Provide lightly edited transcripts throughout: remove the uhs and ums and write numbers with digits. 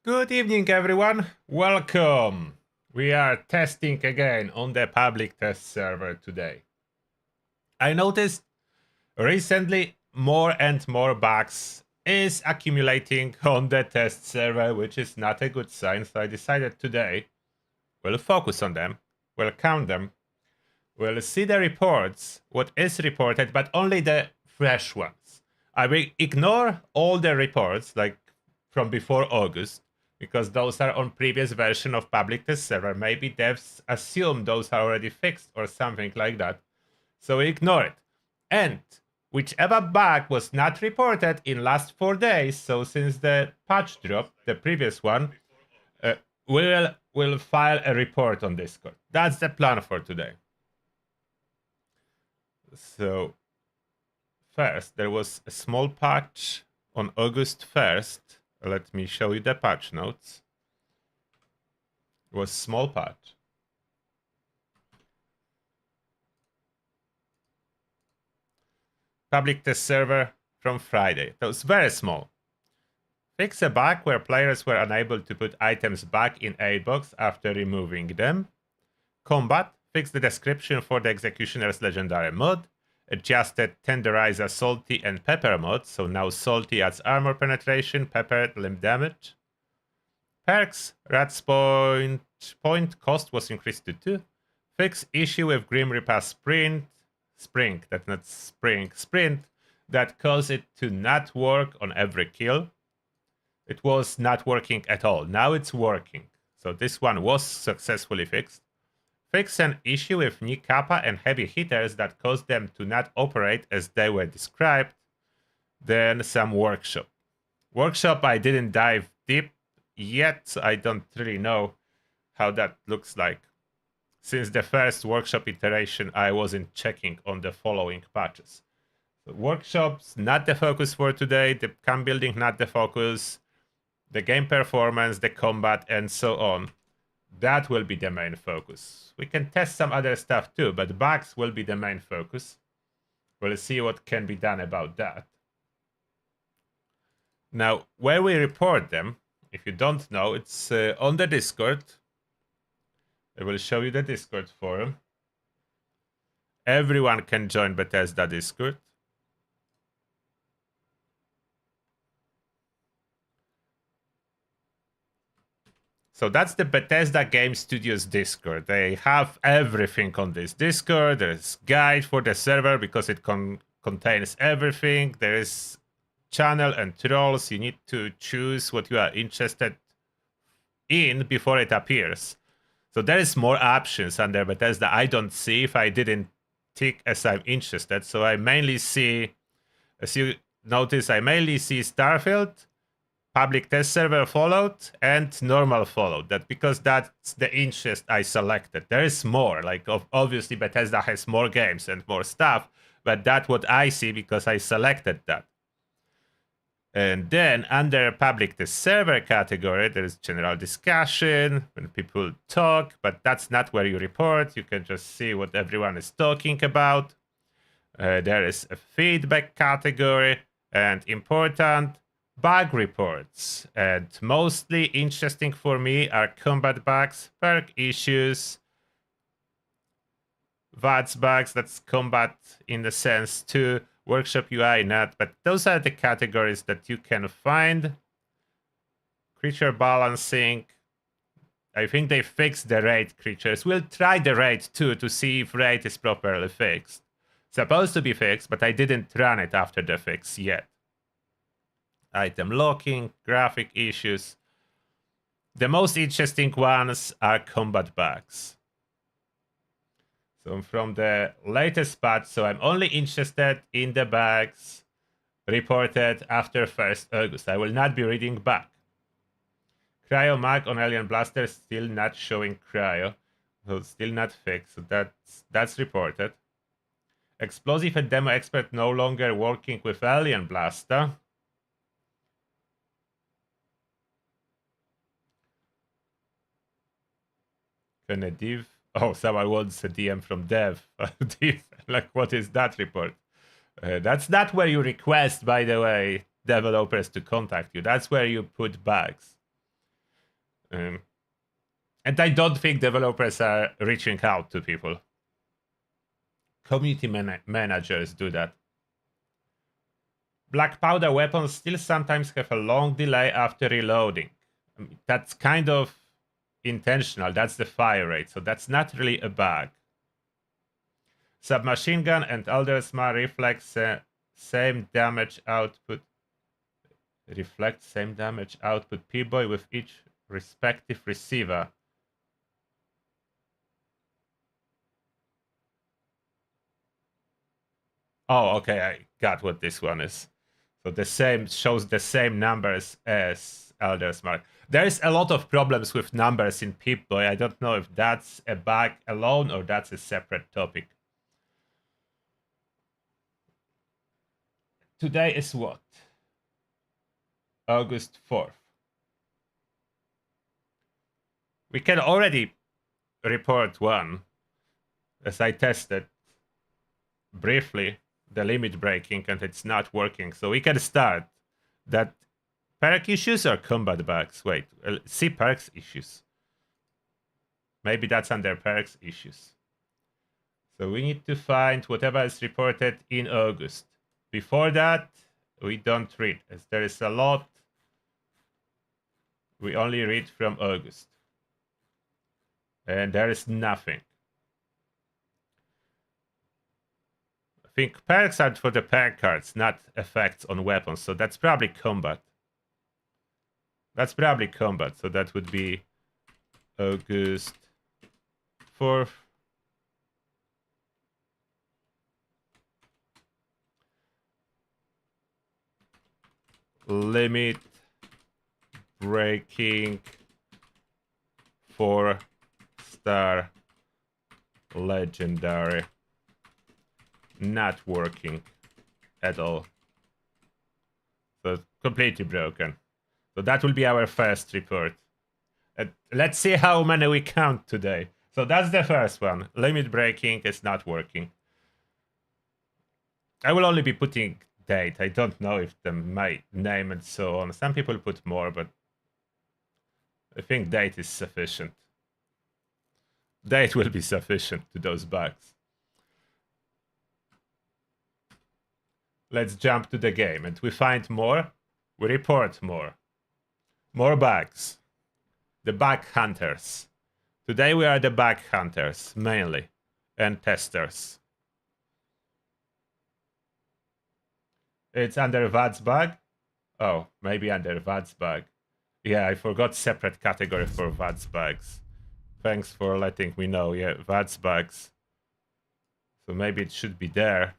Good evening, everyone. Welcome. We are testing again on the public test server today. I noticed recently more and more bugs is accumulating on the test server, which is not a good sign. So I decided today we'll focus on them, we'll count them, we'll see the reports, what is reported, but only the fresh ones. I will ignore all the reports like from before August, because those are on previous version of public test server. Maybe devs assume those are already fixed or something like that. So we ignore it. And whichever bug was not reported in last 4 days, so since the patch drop, the previous one, we'll file a report on Discord. That's the plan for today. So first, there was a small patch on August 1st. Let me show you the patch notes. It was small patch. Public test server from Friday. That was very small. Fix a bug where players were unable to put items back in a box after removing them. Combat. Fix the description for the Executioner's Legendary mod. Adjusted Tenderizer Salty and Pepper mod, so now Salty adds armor penetration, Pepper limb damage. Perks, Rat's point cost was increased to 2. Fix issue with Grim Reaper Sprint that caused it to not work on every kill. It was not working at all. Now it's working. So this one was successfully fixed. Fix an issue with knee kappa and heavy hitters that caused them to not operate as they were described. Then some workshop. Workshop I didn't dive deep yet, so I don't really know how that looks like. Since the first workshop iteration, I wasn't checking on the following patches. So workshops, not the focus for today. The camp building, not the focus. The game performance, the combat, and so on. That will be the main focus. We can test some other stuff too, but bugs will be the main focus. We'll see what can be done about that. Now, where we report them, if you don't know, it's on the Discord. I will show you the Discord forum. Everyone can join Bethesda Discord. So that's the Bethesda Game Studios Discord. They have everything on this Discord. There's guide for the server because it contains everything. There is channel and trolls. You need to choose what you are interested in before it appears. So there is more options under Bethesda I don't see if I didn't tick as I'm interested. So I mainly see, as you notice, I mainly see Starfield, public test server Fallout, and normal Fallout. That because that's the interest I selected. There is more. Like obviously Bethesda has more games and more stuff, but that's what I see because I selected that. And then under public test server category, there is general discussion when people talk, but that's not where you report. You can just see what everyone is talking about. There is a feedback category and important bug reports. And mostly interesting for me are combat bugs, perk issues, VATS bugs, that's combat in the sense too. Workshop UI not, but those are the categories that you can find. Creature balancing. I think they fixed the raid creatures. We'll try the raid too to see if raid is properly fixed. Supposed to be fixed, but I didn't run it after the fix yet. Item locking, graphic issues. The most interesting ones are combat bugs. So from the latest patch, so I'm only interested in the bugs reported after 1st August. I will not be reading back. Cryo mag on Alien Blaster still not showing cryo. So still not fixed. So that's reported. Explosive and demo expert no longer working with Alien Blaster. Can a div? Oh, someone wants a DM from dev. Like, what is that report? That's not where you request, by the way, developers to contact you. That's where you put bugs. And I don't think developers are reaching out to people. Community managers do that. Black powder weapons still sometimes have a long delay after reloading. I mean, that's kind of intentional. That's the fire rate, so that's not really a bug. Submachine gun and Eldersmar reflects same damage output. Reflect same damage output P-boy with each respective receiver. Oh, okay, I got what this one is. So the same shows the same numbers as Eldersmar. There's a lot of problems with numbers in Pip-Boy. I don't know if that's a bug alone or that's a separate topic. Today is what? August 4th. We can already report one, as I tested briefly the limit breaking and it's not working. So we can start that. Perk issues or combat bugs? Wait, see perks issues. Maybe that's under perks issues. So we need to find whatever is reported in August. Before that, we don't read, as there is a lot. We only read from August. And there is nothing. I think perks are for the perk cards, not effects on weapons. So that's probably combat. That's probably combat. So that would be August 4th. Limit breaking 4-star legendary. Not working at all. So completely broken. So that will be our first report. Let's see how many we count today. So that's the first one. Limit breaking is not working. I will only be putting date. I don't know if my name and so on. Some people put more, but I think date is sufficient. Date will be sufficient to those bugs. Let's jump to the game, and we find more. We report more. More bugs. The bug hunters. Today we are the bug hunters, mainly, and testers. It's under VADS bug? Oh, maybe under VADS bug. Yeah, I forgot separate category for VADS bugs. Thanks for letting me know. Yeah, VADS bugs. So maybe it should be there.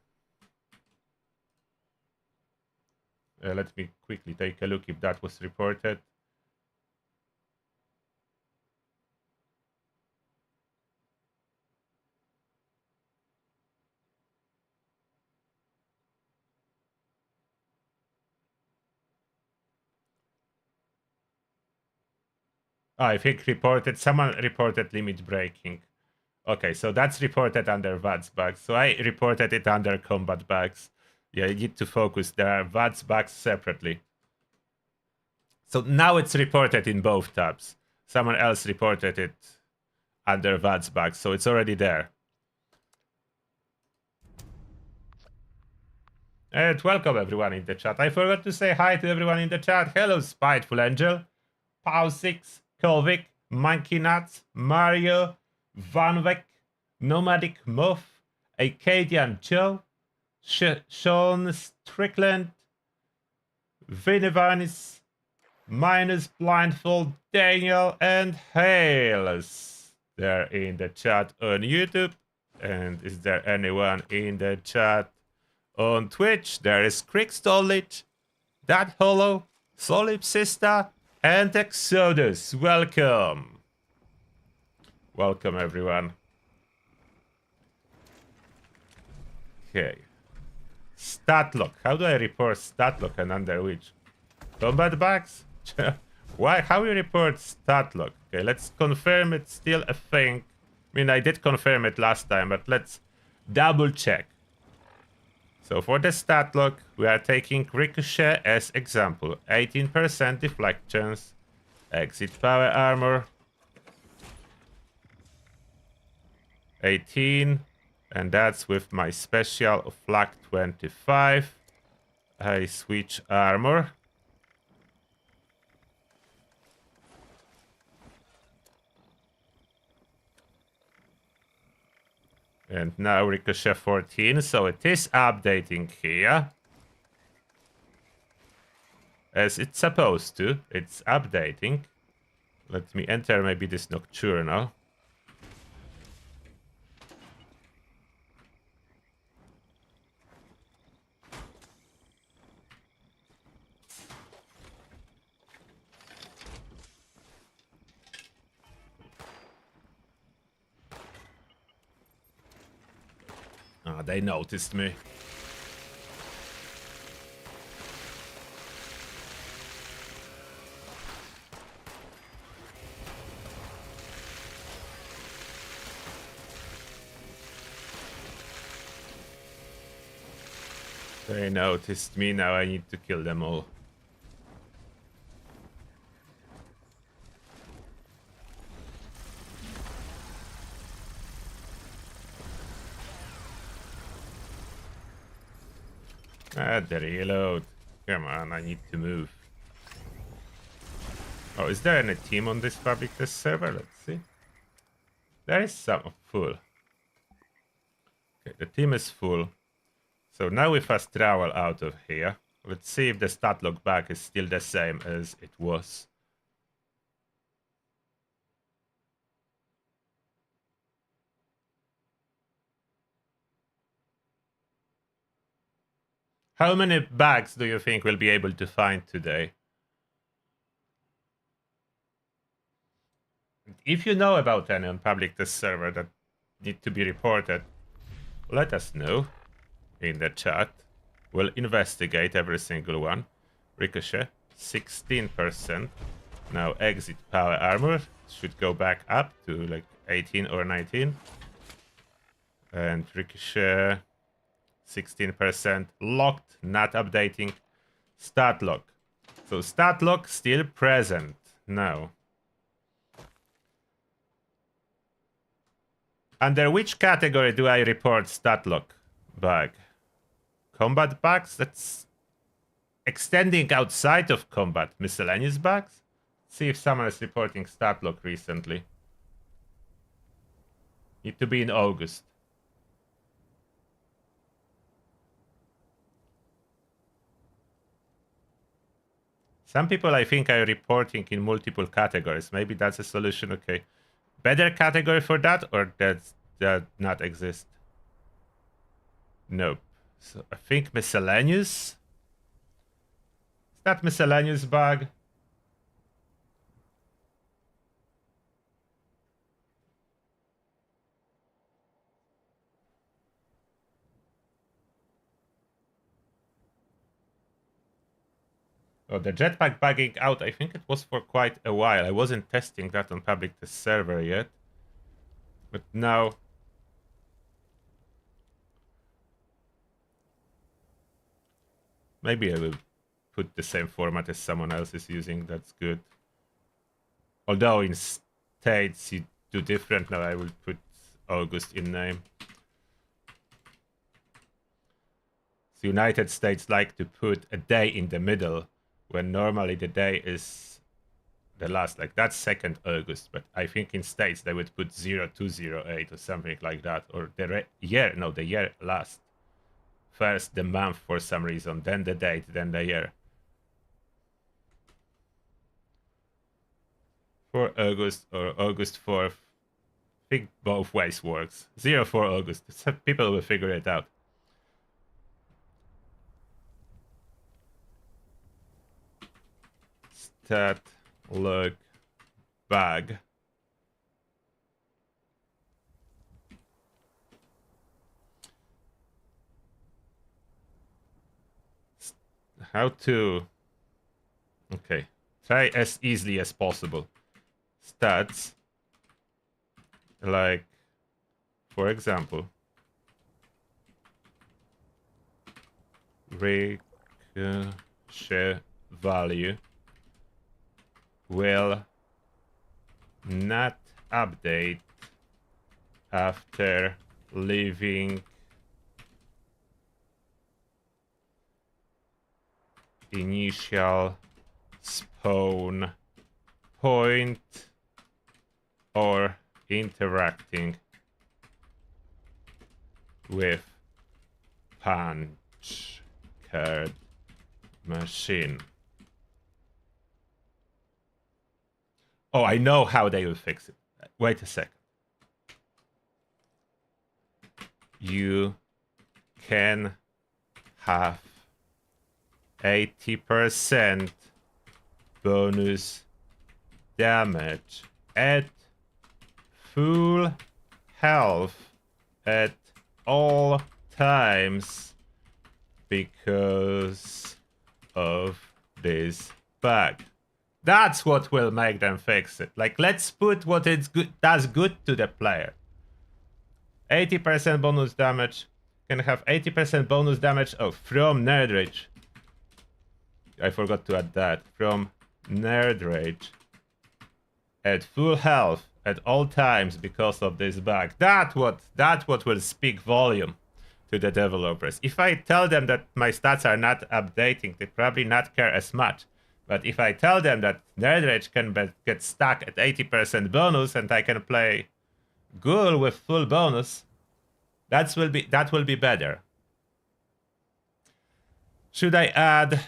Let me quickly take a look if that was reported. Oh, I think reported. Someone reported limit breaking. Okay, so that's reported under VADS bugs. So I reported it under combat bugs. Yeah, you need to focus. There are VADS bugs separately. So now it's reported in both tabs. Someone else reported it under VADS bugs, so it's already there. And welcome everyone in the chat. I forgot to say hi to everyone in the chat. Hello, Spiteful Angel, Pau6, Kolvik, Monkey Nuts, Mario, Vanvek, Nomadic Muff, Acadian Joe, Sean Strickland, Vinivanis, Minus Blindfold Daniel, and Hales. They're in the chat on YouTube. And is there anyone in the chat on Twitch? There is Crick Stolich, That Hollow, Solipsista, and Exodus. Welcome. Welcome, everyone. Okay. Stat lock. How do I report stat lock and under which? Combat bugs? Why? How you report stat lock? Okay, let's confirm it's still a thing. I mean, I did confirm it last time, but let's double check. So for the stat lock, we are taking Ricochet as example. 18% deflections, Exit power armor. 18. And that's with my special of flak 25. I switch armor. And now ricochet 14, so it is updating here. As it's supposed to. It's updating. Let me enter maybe this nocturnal. Ah, they noticed me. They noticed me, now I need to kill them all. Ah, the reload. Come on, I need to move. Oh, is there any team on this public test server? Let's see. There is some full. Okay, the team is full. So now we fast travel out of here. Let's see if the stat log back is still the same as it was. How many bags do you think we'll be able to find today? If you know about any on public test server that need to be reported, let us know in the chat. We'll investigate every single one. Ricochet, 16%. Now exit power armor should go back up to like 18 or 19. And Ricochet, 16% locked, not updating. Stat lock. So stat lock still present now. Under which category do I report stat lock bug? Combat bugs? That's extending outside of combat. Miscellaneous bugs? See if someone is reporting stat lock recently. Need to be in August. Some people I think are reporting in multiple categories. Maybe that's a solution. Okay. Better category for that, or does that not exist? Nope. So I think miscellaneous. Is that miscellaneous bug? Oh, the jetpack bugging out, I think it was for quite a while. I wasn't testing that on public test server yet. But now... Maybe I will put the same format as someone else is using. That's good. Although in states you do different. Now I will put August in name. So United States like to put a day in the middle when normally the day is the last. Like that's 2nd August. But I think in states they would put 0208 or something like that. Or the year. No, the year last. First the month for some reason, then the date, then the year. For August or August 4th. I think both ways works. 04 August. So people will figure it out. Stat log bug. How to... Okay. Try as easily as possible. Stats. Like, for example, ricochet value will not update after leaving initial spawn point or interacting with punch card machine. Oh, I know how they will fix it. Wait a second. You can have 80% bonus damage at full health at all times because of this bug. That's what will make them fix it. Like, let's put what it's good does good to the player. 80% bonus damage. Can have 80% bonus damage from Nerd Rage. I forgot to add that. From Nerd Rage. At full health at all times because of this bug. That what will speak volume to the developers. If I tell them that my stats are not updating, they probably not care as much. But if I tell them that Nerd Rage can get stuck at 80% bonus and I can play Ghoul with full bonus, that will be better. Should I add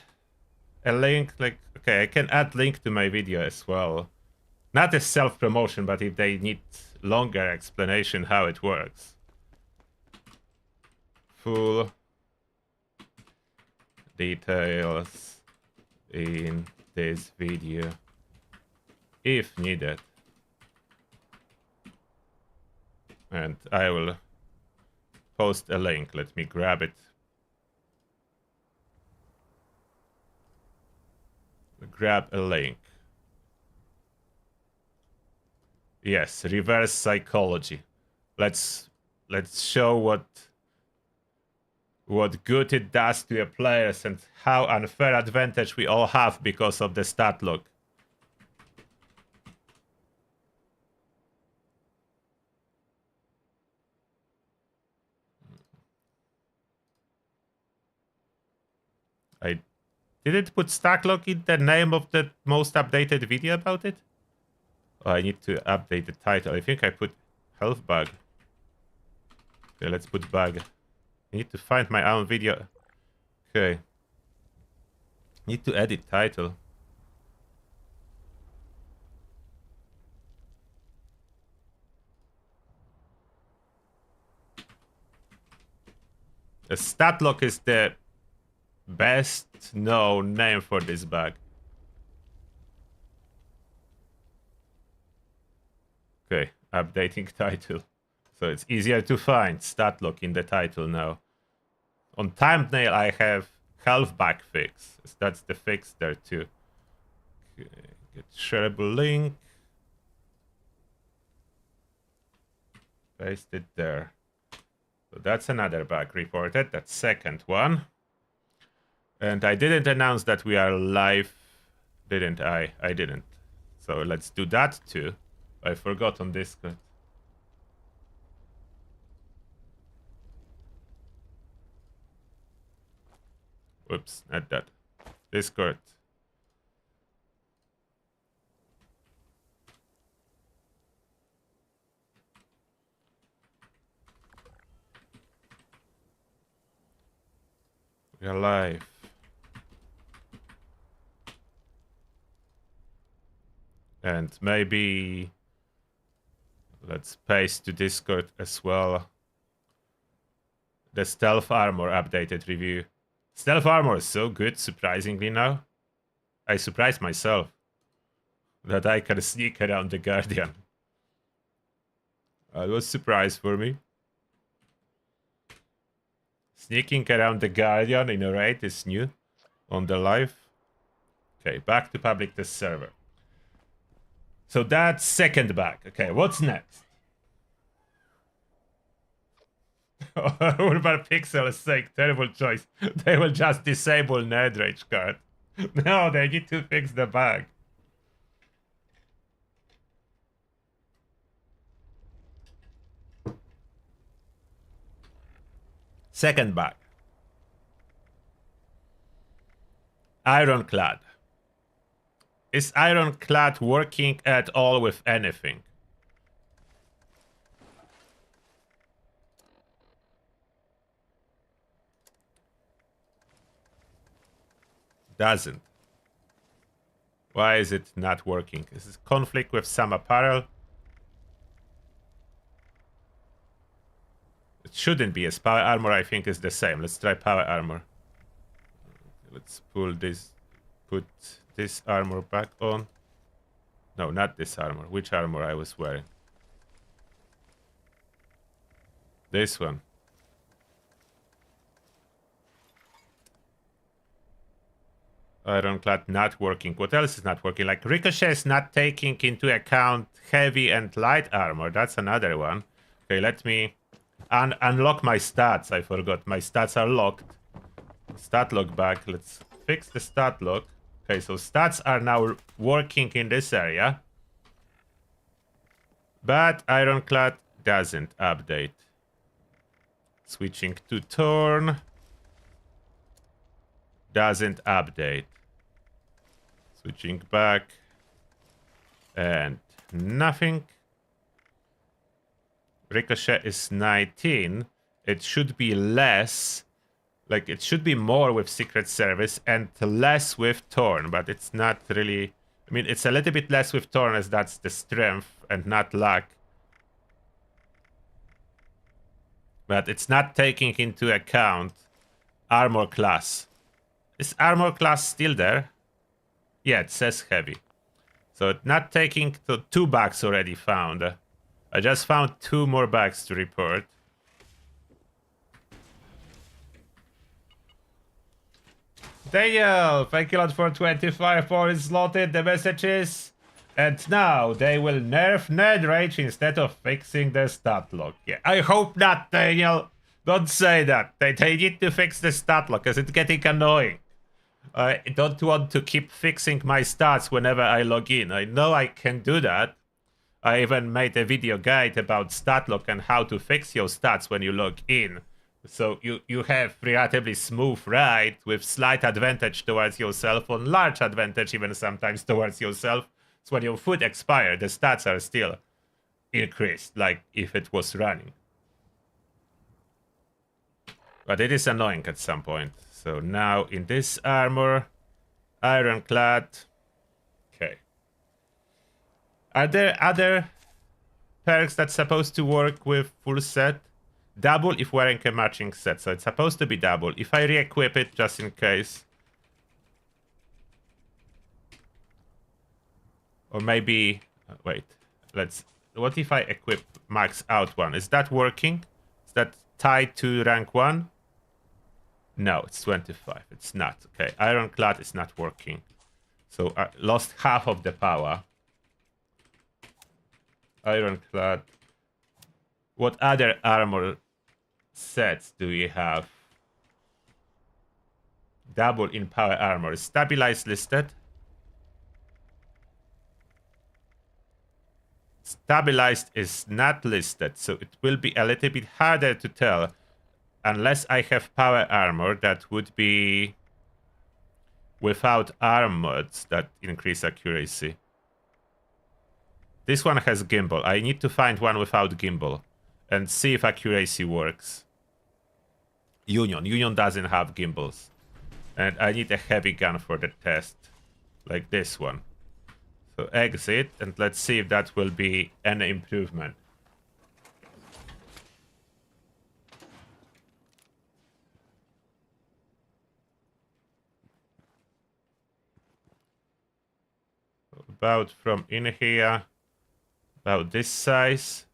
a link? Like, okay, I can add link to my video as well. Not as self-promotion, but if they need longer explanation how it works. Full details in this video, if needed. And I will post a link. Let me grab it. Grab a link. Yes, reverse psychology. Let's show what good it does to your players and how unfair advantage we all have because of the stat log. I didn't put stat log in the name of the most updated video about it. Oh, I need to update the title. I think I put health bug. Okay, let's put bug. I need to find my own video. Okay. Need to edit title. The stat lock is the best known name for this bug. Okay, updating title. So it's easier to find stat lock in the title now. On thumbnail I have health bug fix. That's the fix there too. Okay, get shareable link. Paste it there. So that's another bug reported. That's second one. And I didn't announce that we are live, didn't I? I didn't. So let's do that too. I forgot on Discord. Whoops, not that. Discord. We are live. And maybe let's paste to Discord as well the stealth armor updated review. Stealth armor is so good, surprisingly now. I surprised myself that I can sneak around the Guardian. It was a surprise for me. Sneaking around the Guardian in a raid is new on the live. Okay, back to public test server. So that's second bug. Okay, what's next? Urban Pixel is saying terrible choice. They will just disable Nerd Rage card. No, they need to fix the bug. Second bug. Ironclad. Is Ironclad working at all with anything? Doesn't. Why is it not working? Is this conflict with some apparel? It shouldn't be, as power armor I think is the same. Let's try power armor. Let's pull this, put this armor back on. No, not this armor. Which armor I was wearing? This one. Ironclad not working. What else is not working? Like Ricochet is not taking into account heavy and light armor. That's another one. Okay, let me unlock my stats. I forgot. My stats are locked. Stat lock back. Let's fix the stat lock. Okay, so stats are now working in this area. But Ironclad doesn't update. Switching to Torn. Doesn't update. Switching back. And nothing. Ricochet is 19. It should be less. Like, it should be more with Secret Service and less with Torn, but it's not really... I mean, it's a little bit less with Torn as that's the strength and not luck. But it's not taking into account armor class. Is armor class still there? Yeah, it says heavy. So not taking the 2 bugs already found. I just found 2 more bugs to report. Daniel, thank you a lot for 25 points slotted. The messages. And now they will nerf Nerd Rage instead of fixing the stat lock. Yeah, I hope not, Daniel. Don't say that. They need to fix the stat lock because it's getting annoying. I don't want to keep fixing my stats whenever I log in. I know I can do that. I even made a video guide about stat lock and how to fix your stats when you log in. So you have relatively smooth ride with slight advantage towards yourself, on large advantage even sometimes towards yourself. So when your food expires, the stats are still increased, like if it was running. But it is annoying at some point. So now in this armor, Ironclad. Okay. Are there other perks that's supposed to work with full set? Double if wearing a matching set. So it's supposed to be double. If I re-equip it just in case. Or maybe... wait. Let's... What if I equip max out one? Is that working? Is that tied to rank 1? No, it's 25. It's not. Okay, Ironclad is not working. So I lost half of the power. Ironclad. What other armor sets do we have? Double in power armor. Stabilized listed. Stabilized is not listed, so it will be a little bit harder to tell. Unless I have power armor, that would be without arm mods that increase accuracy. This one has gimbal. I need to find one without gimbal and see if accuracy works. Union doesn't have gimbals. And I need a heavy gun for the test, like this one. So exit, and let's see if that will be an improvement. About from in here, about this size.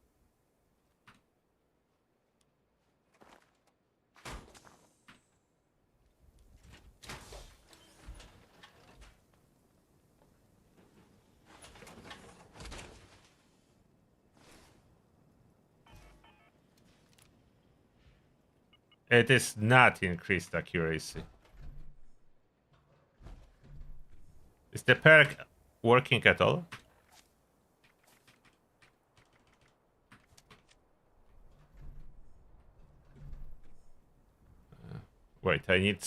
It is not increased accuracy. Is the perk working at all? Wait, I need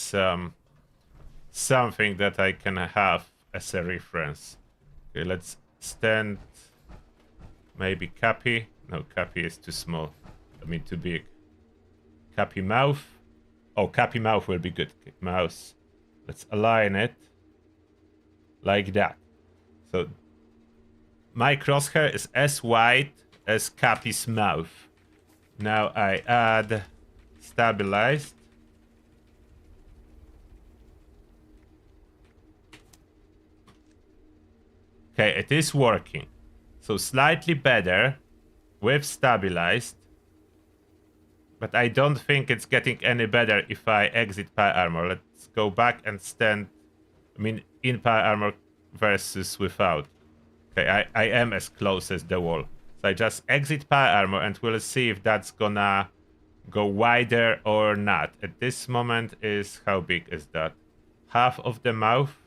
something that I can have as a reference. Okay, let's stand. Maybe Cappy. No, Cappy is too small. I mean, too big. Cappy mouth. Oh, Cappy mouth will be good. Mouse. Let's align it like that. So my crosshair is as wide as Cappy's mouth. Now I add stabilized. Okay, it is working. So slightly better with stabilized. But I don't think it's getting any better if I exit power armor. Let's go back and stand. I mean, in power armor versus without. Okay, I am as close as the wall. So I just exit power armor and we'll see if that's gonna go wider or not. At this moment is, how big is that? Half of the mouth?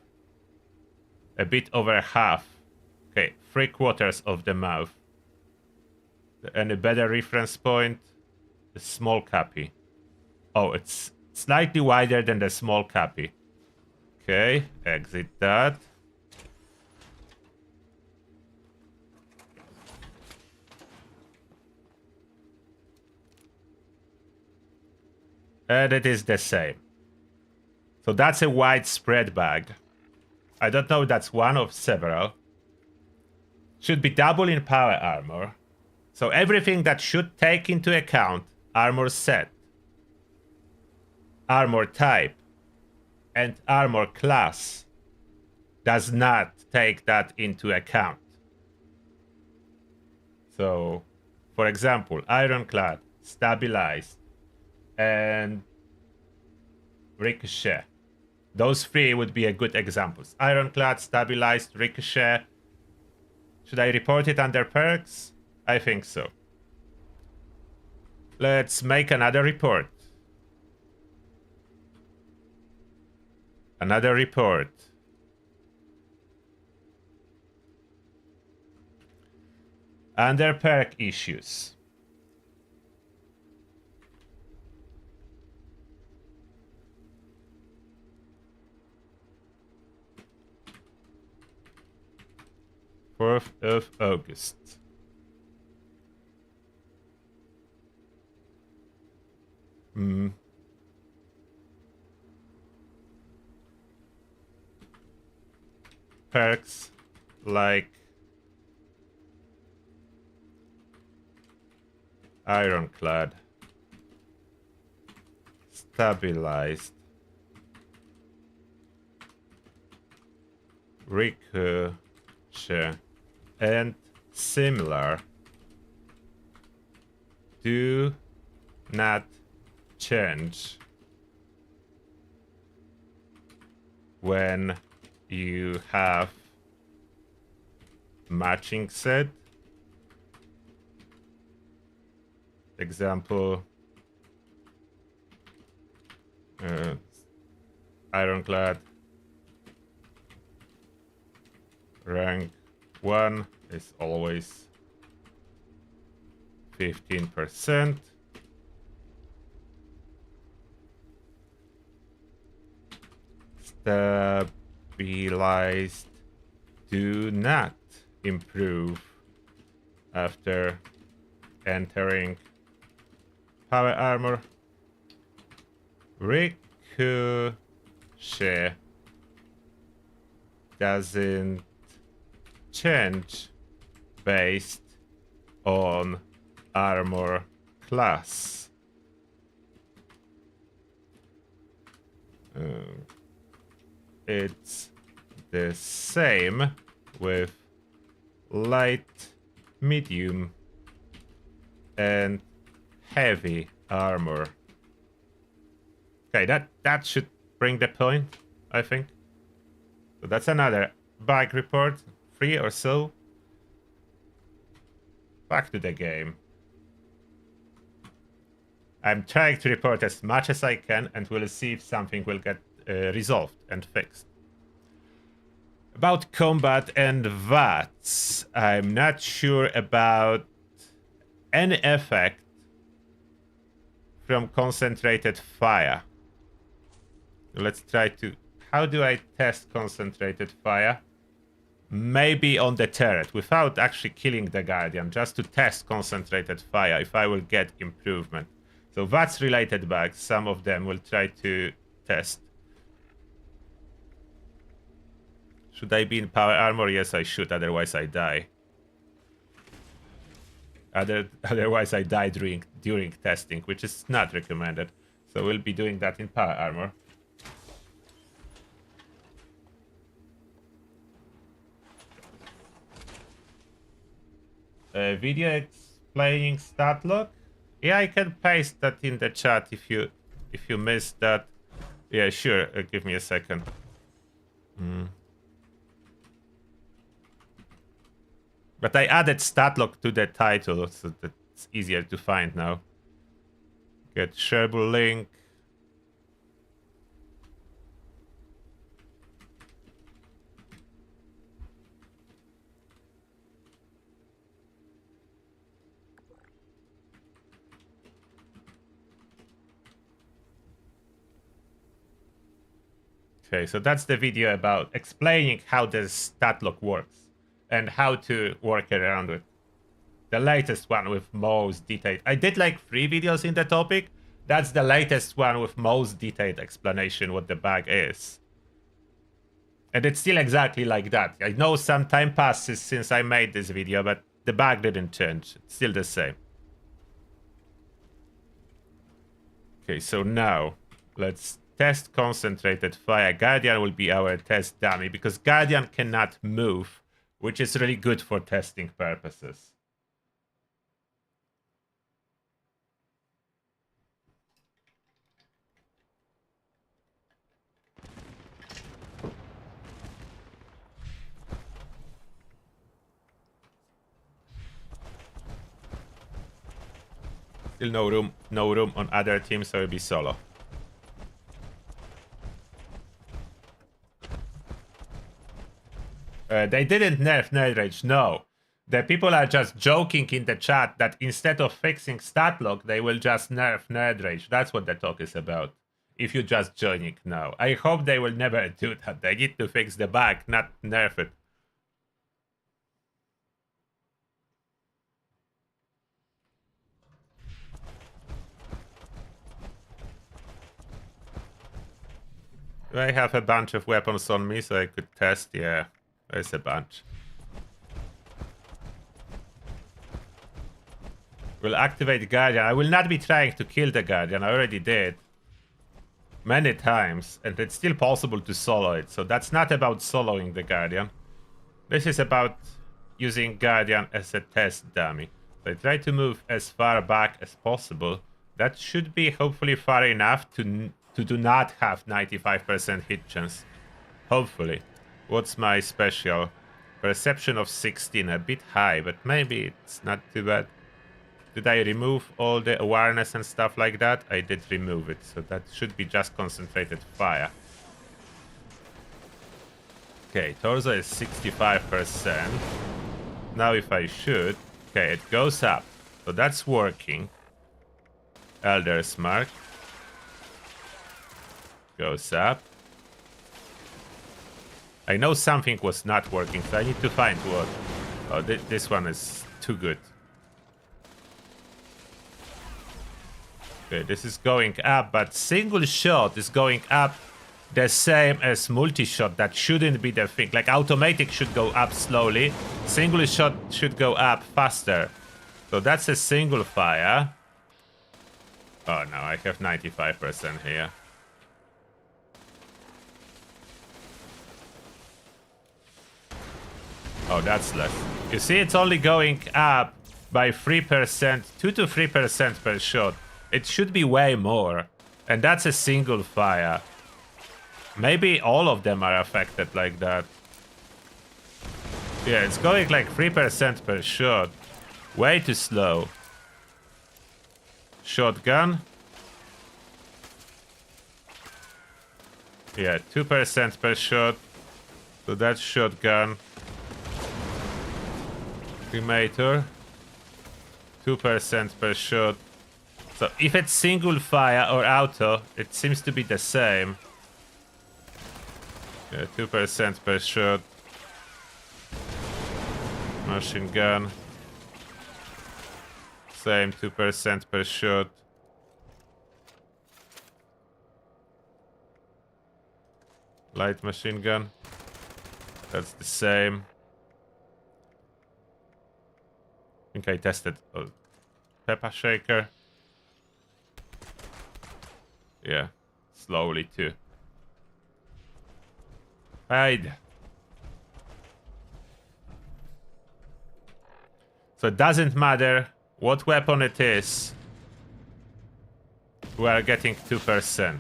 A bit over half. Okay, 3/4 of the mouth. Any better reference point? The small Cappy. Oh, it's slightly wider than the small Cappy. Okay, exit that. And it is the same. So that's a widespread bag. I don't know, that's one of several. Should be double in power armor. So everything that should take into account armor set, armor type, and armor class does not take that into account. So, for example, Ironclad, stabilized, and ricochet. Those three would be a good examples. Ironclad, stabilized, ricochet. Should I report it under perks? I think so. Let's make another report. Another report. Under perk issues. August 4th. Perks like Ironclad, stabilized, ricochet, and similar do not change when you have matching set. Example, Ironclad rank 1 is always 15%. Stabilized do not improve after entering power armor. Ricochet doesn't change based on armor class. It's the same with light, medium, and heavy armor. Okay, that should bring the point, I think. So that's another bug report, 3 or so. Back to the game. I'm trying to report as much as I can, and we'll see if something will get resolved and fixed. About combat and VATS, I'm not sure about any effect from concentrated fire. Let's try to... How do I test concentrated fire? Maybe on the turret, without actually killing the Guardian, just to test concentrated fire, if I will get improvement. So that's related bugs. Some of them will try to test. Should I be in power armor? Yes, I should, otherwise I die. Otherwise I die during testing, which is not recommended. So we'll be doing that in power armor. Video explaining stat lock. Yeah, I can paste that in the chat if you missed that. Yeah, sure. Give me a second. But I added stat lock to the title, so that it's easier to find now. Get shareable link. Okay, so that's the video about explaining how the stat lock works and how to work around it. The latest one with most detailed. I did like 3 videos in the topic. That's the latest one with most detailed explanation what the bug is. And it's still exactly like that. I know some time passes since I made this video, but the bug didn't change. It's still the same. Okay, so now let's test concentrated fire. Guardian will be our test dummy because Guardian cannot move, which is really good for testing purposes. Still no room on other teams, so it'll be solo. They didn't nerf Nerd Rage, no. The people are just joking in the chat that instead of fixing stat lock, they will just nerf Nerd Rage. That's what the talk is about. If you're just joining now. I hope they will never do that. They need to fix the bug, not nerf it. I have a bunch of weapons on me, so I could test. Yeah, there's a bunch. We'll activate Guardian. I will not be trying to kill the Guardian. I already did. Many times. And it's still possible to solo it. So that's not about soloing the Guardian. This is about using Guardian as a test dummy. So I try to move as far back as possible. That should be hopefully far enough to do not have 95% hit chance. Hopefully. What's my special? Perception of 16, a bit high, but maybe it's not too bad. Did I remove all the awareness and stuff like that? I did remove it, so that should be just concentrated fire. Okay, torso is 65%. Now if I shoot, okay, it goes up. So that's working. Elder's Mark. Goes up. I know something was not working, so I need to find what. Oh, this one is too good. Okay, this is going up, but single shot is going up the same as multi-shot. That shouldn't be the thing. Like, automatic should go up slowly. Single shot should go up faster. So that's a single fire. Oh no, I have 95% here. Oh, that's less. You see, it's only going up by 3%, 2 to 3% per shot. It should be way more. And that's a single fire. Maybe all of them are affected like that. Yeah, it's going like 3% per shot. Way too slow. Shotgun. Yeah, 2% per shot. So that's shotgun. Cremator. 2% per shot. So if it's single fire or auto, it seems to be the same. Yeah, 2% per shot. Machine gun. Same, 2% per shot. Light machine gun. That's the same. I think I tested pepper shaker. Yeah, slowly too. Hide. So it doesn't matter what weapon it is. We are getting 2%.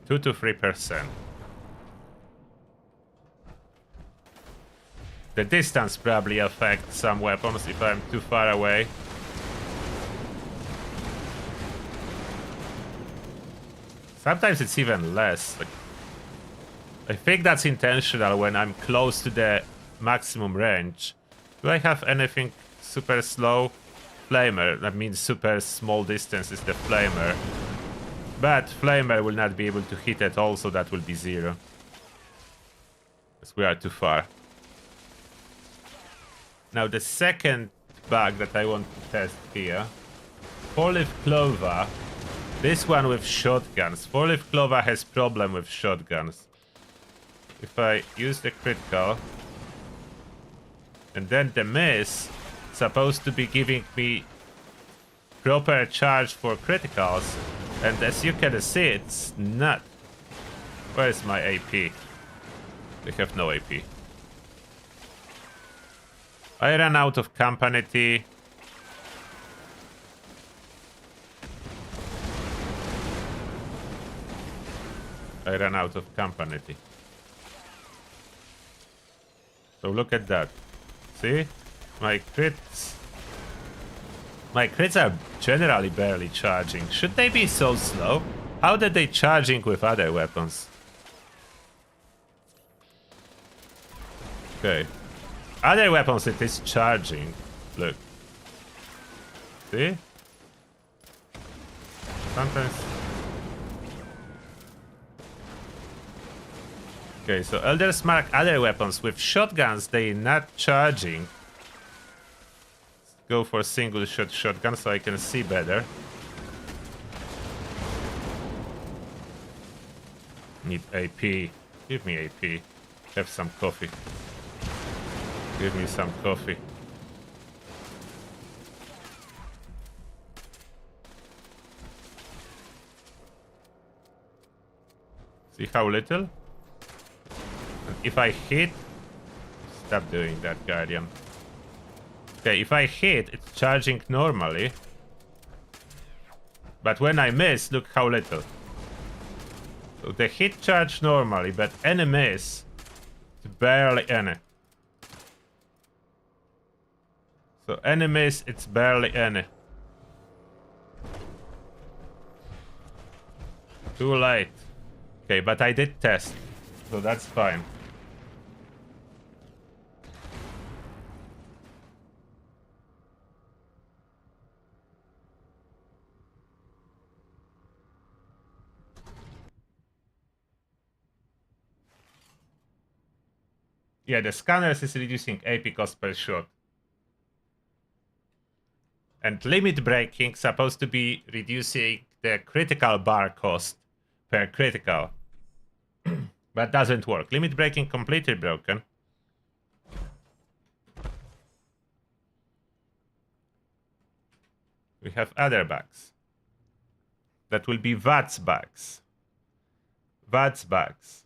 2 to 3%. The distance probably affects some weapons if I'm too far away. Sometimes it's even less. Like, I think that's intentional when I'm close to the maximum range. Do I have anything super slow? Flamer, that means super small distance is the flamer. But flamer will not be able to hit at all, so that will be 0. Because we are too far. Now the second bug that I want to test here. 4-leaf clover. This one with shotguns. 4-leaf clover has problem with shotguns. If I use the critical, and then the miss, supposed to be giving me proper charge for criticals, and as you can see, it's not. Where's my AP? They have no AP. I ran out of company tea. I ran out of company tea. So look at that. See? My crits are generally barely charging. Should they be so slow? How did they charging with other weapons? Okay. Other weapons it is charging. Look. See? Sometimes. Okay, so Elders mark other weapons. With shotguns, they not charging. Let's go for single shot shotgun so I can see better. Need AP. Give me AP. Have some coffee. Give me some coffee. See how little? And if I hit... Stop doing that, Guardian. Okay, if I hit, it's charging normally. But when I miss, look how little. So the hit charge normally, but any miss, it's barely any. So any miss, it's barely any. Too late. Okay, but I did test, so that's fine. Yeah, the scanners is reducing AP cost per shot. And limit breaking supposed to be reducing the critical bar cost per critical. But doesn't work. Limit breaking completely broken. We have other bugs. That will be VATS bugs. VATS bugs.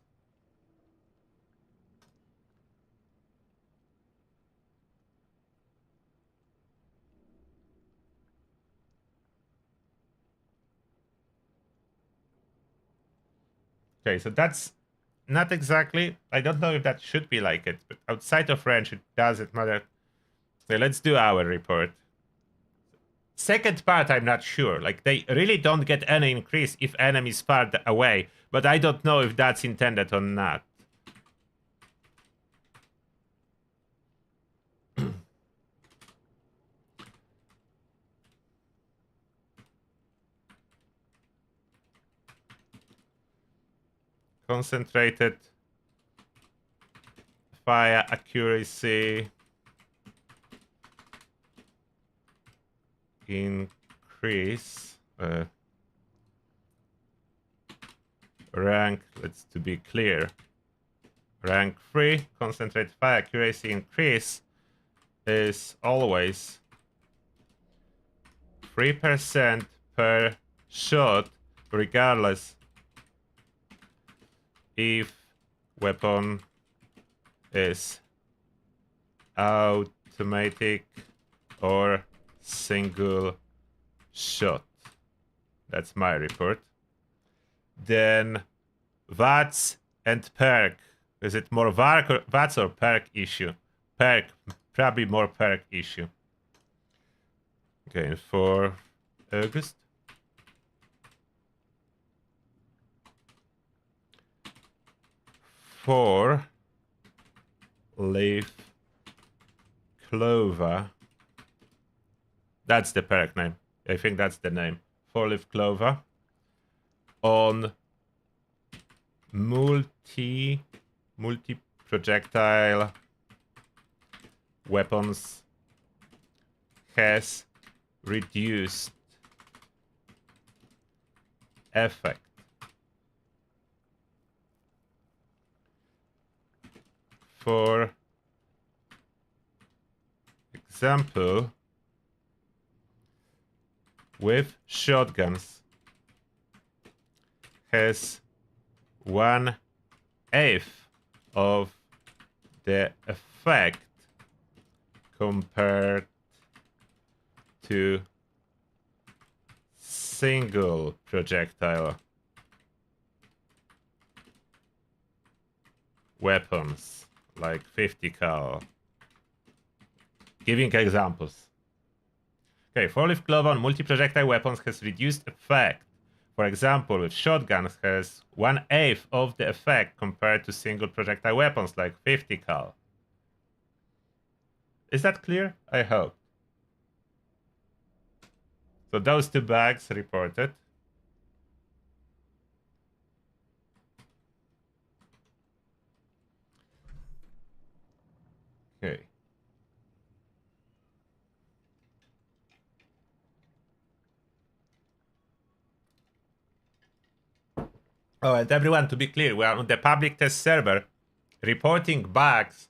Okay, so that's not exactly... I don't know if that should be like it, but outside of range, it doesn't matter. Okay, let's do our report. Second part, I'm not sure. Like, they really don't get any increase if enemies far away, but I don't know if that's intended or not. concentrated fire accuracy increase rank, let's to be clear, rank 3 concentrated fire accuracy increase is always 3% per shot, regardless if weapon is automatic or single shot. That's my report. Then VATS and perk. Is it more VATS or perk issue? Perk, probably more perk issue. Okay, for August. For leaf clover. That's the perk name. I think that's the name. For leaf clover. On multi projectile weapons has reduced effect. For example, with shotguns has 1/8 of the effect compared to single projectile weapons like 50 cal. Giving examples. Okay, four-leaf clover on multi-projectile weapons has reduced effect. For example, with shotguns has 1/8 of the effect compared to single projectile weapons like 50 cal. Is that clear? I hope. So those two bugs reported. Okay. Oh, and everyone, to be clear, we are on the public test server reporting bugs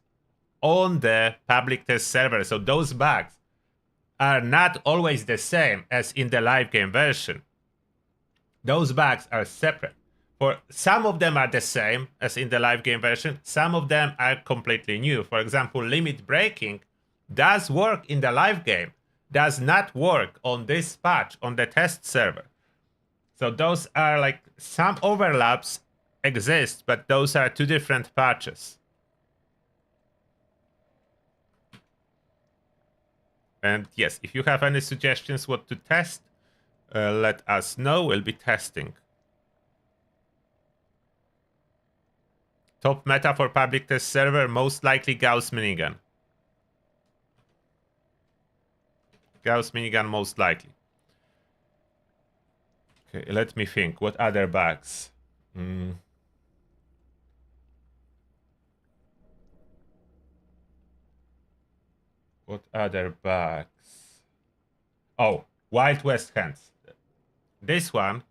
on the public test server. So those bugs are not always the same as in the live game version. Those bugs are separate. For some of them are the same as in the live game version. Some of them are completely new. For example, limit breaking does work in the live game, does not work on this patch on the test server. So those are like some overlaps exist, but those are two different patches. And yes, if you have any suggestions what to test, let us know. We'll be testing. Top meta for public test server, most likely Gauss minigun. Gauss minigun most likely. Okay, let me think. What other bugs? What other bugs? Oh, Wild West hands. This one,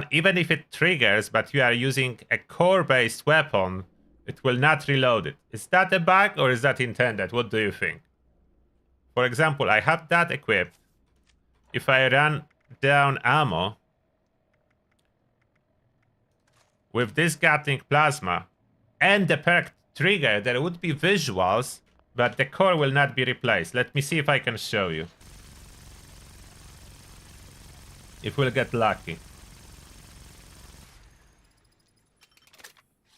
even if it triggers, but you are using a core-based weapon, it will not reload it. Is that a bug or is that intended? What do you think? For example, I have that equipped. If I run down ammo with this Gatling plasma and the perk trigger, there would be visuals, but the core will not be replaced. Let me see if I can show you. If we'll get lucky.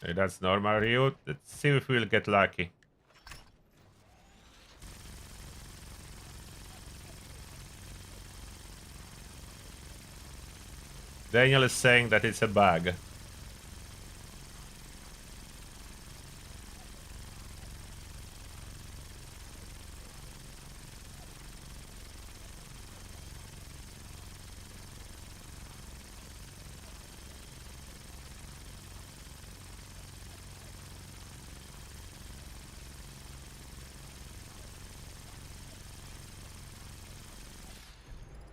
Okay, that's normal route. Let's see if we'll get lucky. Daniel is saying that it's a bug.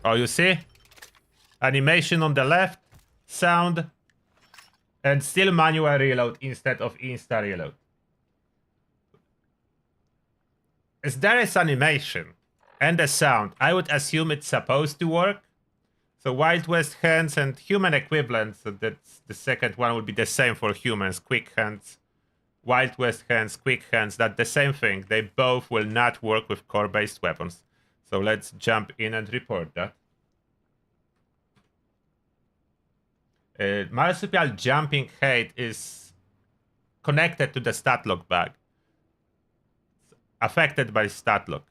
Oh, you see? Animation on the left, sound, and still manual reload instead of insta reload. As there is animation and the sound, I would assume it's supposed to work. So Wild West hands and human equivalents, so that's the second one would be the same for humans, quick hands. Wild West hands, quick hands, that's the same thing. They both will not work with core-based weapons. So let's jump in and report that. Marsupial jumping height is connected to the stat lock bag. It's affected by stat lock.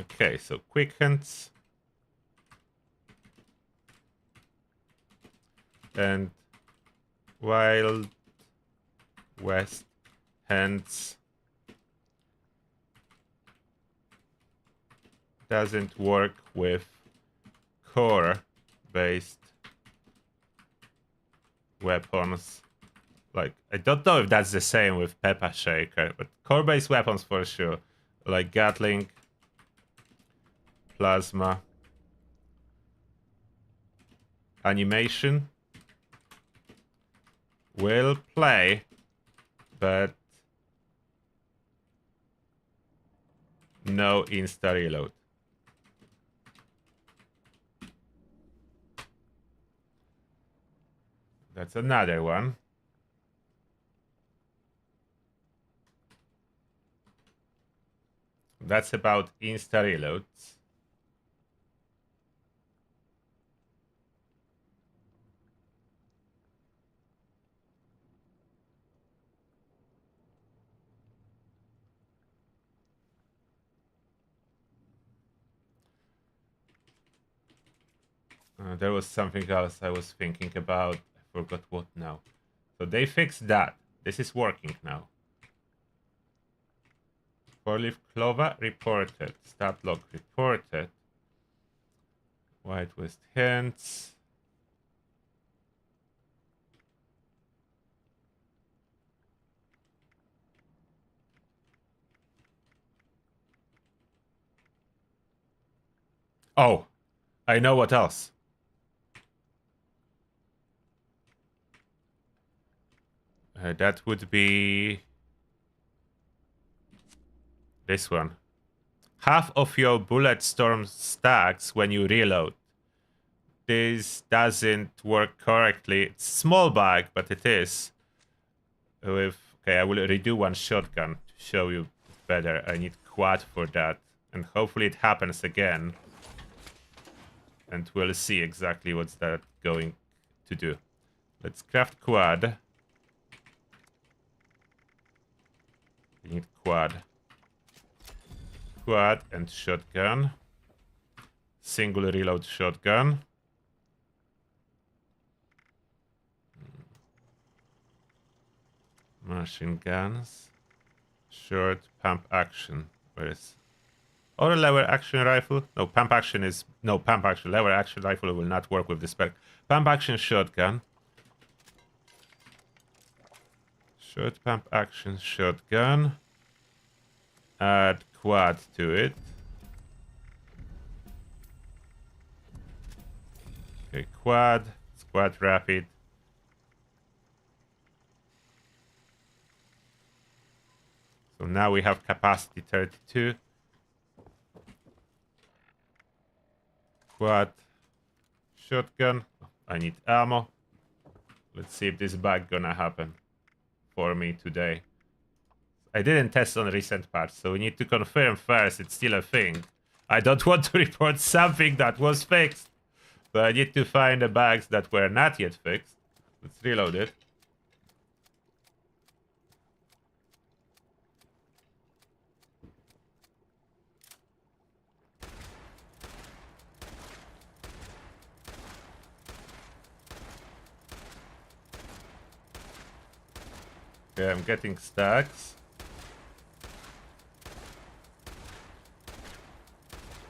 Okay, so quick hands. And Wild West hands doesn't work with core-based weapons. Like, I don't know if that's the same with Peppa Shaker, but core-based weapons for sure. Like Gatling, Plasma, Animation will play, but no insta reload. That's another one. That's about insta reloads. There was something else I was thinking about. I forgot what now. So they fixed that. This is working now. Four-leaf clover reported. Stat log reported. White West hands. Oh, I know what else. That would be this one. Half of your bullet storm stacks when you reload. This doesn't work correctly. It's small bag, but it is. Okay, I will redo one shotgun to show you better. I need quad for that. And hopefully it happens again. And we'll see exactly what's that going to do. Let's craft quad. We need quad. Quad and shotgun. Single reload shotgun. Machine guns. Short pump action. Where is... Or a lever action rifle? No, pump action is... No, pump action. Lever action rifle will not work with this perk. Pump action shotgun. Short pump action shotgun. Add quad to it. Okay, quad. Squad rapid. So now we have capacity 32. Quad. Shotgun. I need ammo. Let's see if this bug gonna happen for me today. I didn't test on recent patch, so we need to confirm first it's still a thing. I don't want to report something that was fixed. So I need to find the bugs that were not yet fixed. Let's reload it. Okay, I'm getting stacks.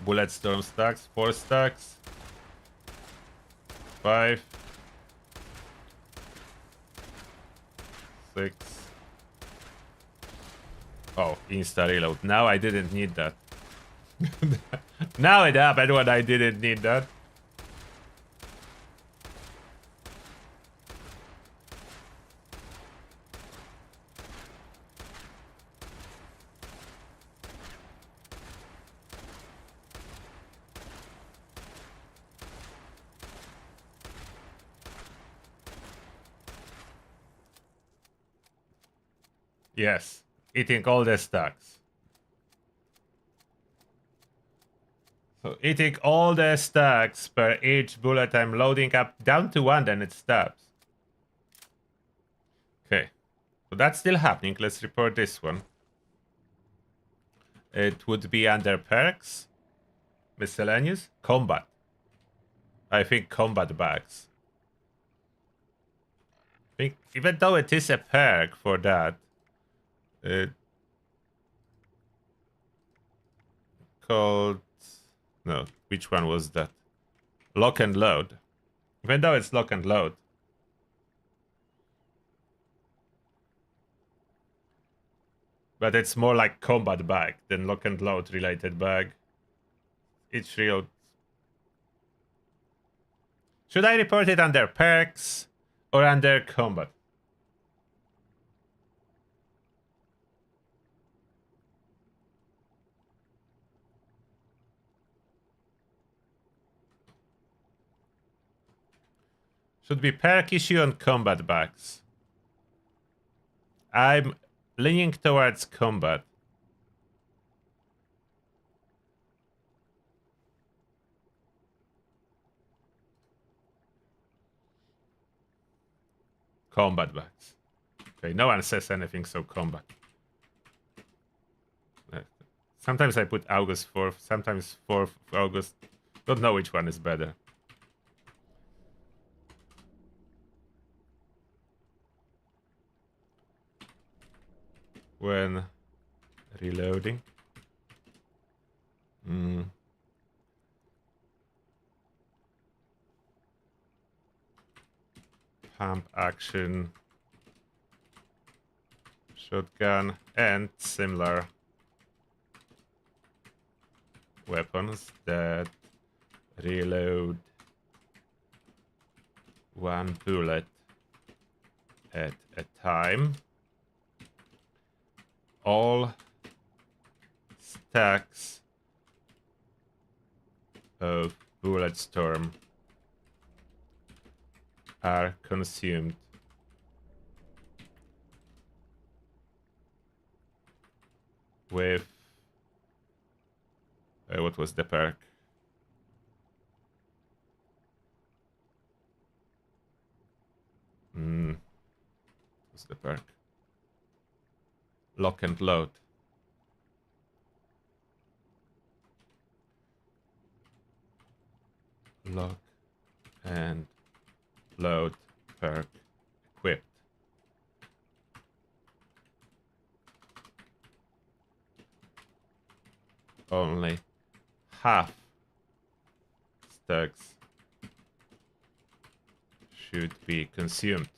Bullet storm stacks, 4 stacks. 5. 6. Oh, insta reload. Now I didn't need that. Now it happened when I didn't need that. Yes, eating all the stacks. So eating all the stacks per each bullet I'm loading up down to 1, then it stops. Okay, so that's still happening. Let's report this one. It would be under perks, miscellaneous, combat. I think combat bags. I think even though it is a perk for that, it called, no, which one was that? Lock and load. Even though it's lock and load. But it's more like combat bag than lock and load related bag. It's real. Should I report it under perks or under combat? Should be perk issue on combat bags. I'm leaning towards combat. Combat bags. Okay, no one says anything, so combat. Sometimes I put August 4th, sometimes 4th August. Don't know which one is better. When reloading. Pump action. Shotgun and similar weapons that reload 1 bullet at a time. All stacks of bullet storm are consumed with what was the perk? What's the perk? Lock and load. Lock and load perk equipped. Only half stacks should be consumed.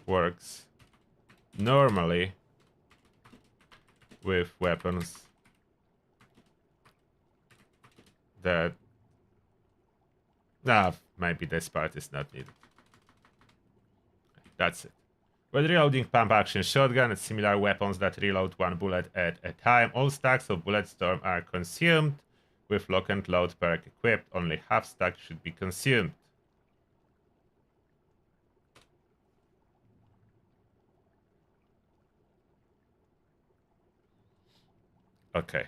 Works normally with weapons that maybe this part is not needed. That's it. When reloading pump action shotgun and similar weapons that reload 1 bullet at a time, all stacks of bullet storm are consumed. With lock and load perk equipped, only half stack should be consumed. Okay.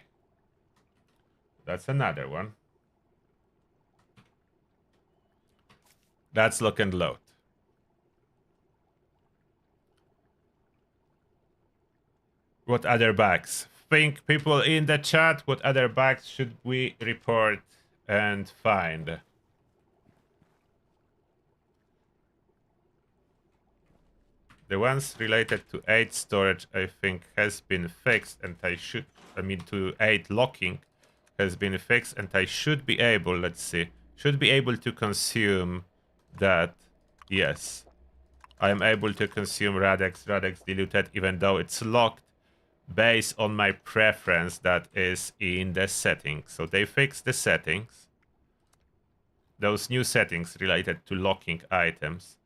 That's another one. That's lock and load. What other bags? Think people in the chat, what other bags should we report and find? The ones related to 8 storage, I think, has been fixed, and to 8 locking has been fixed, and I should be able, let's see, should be able to consume that, yes, I am able to consume Radex diluted even though it's locked based on my preference that is in the settings. So they fixed the settings. Those new settings related to locking items.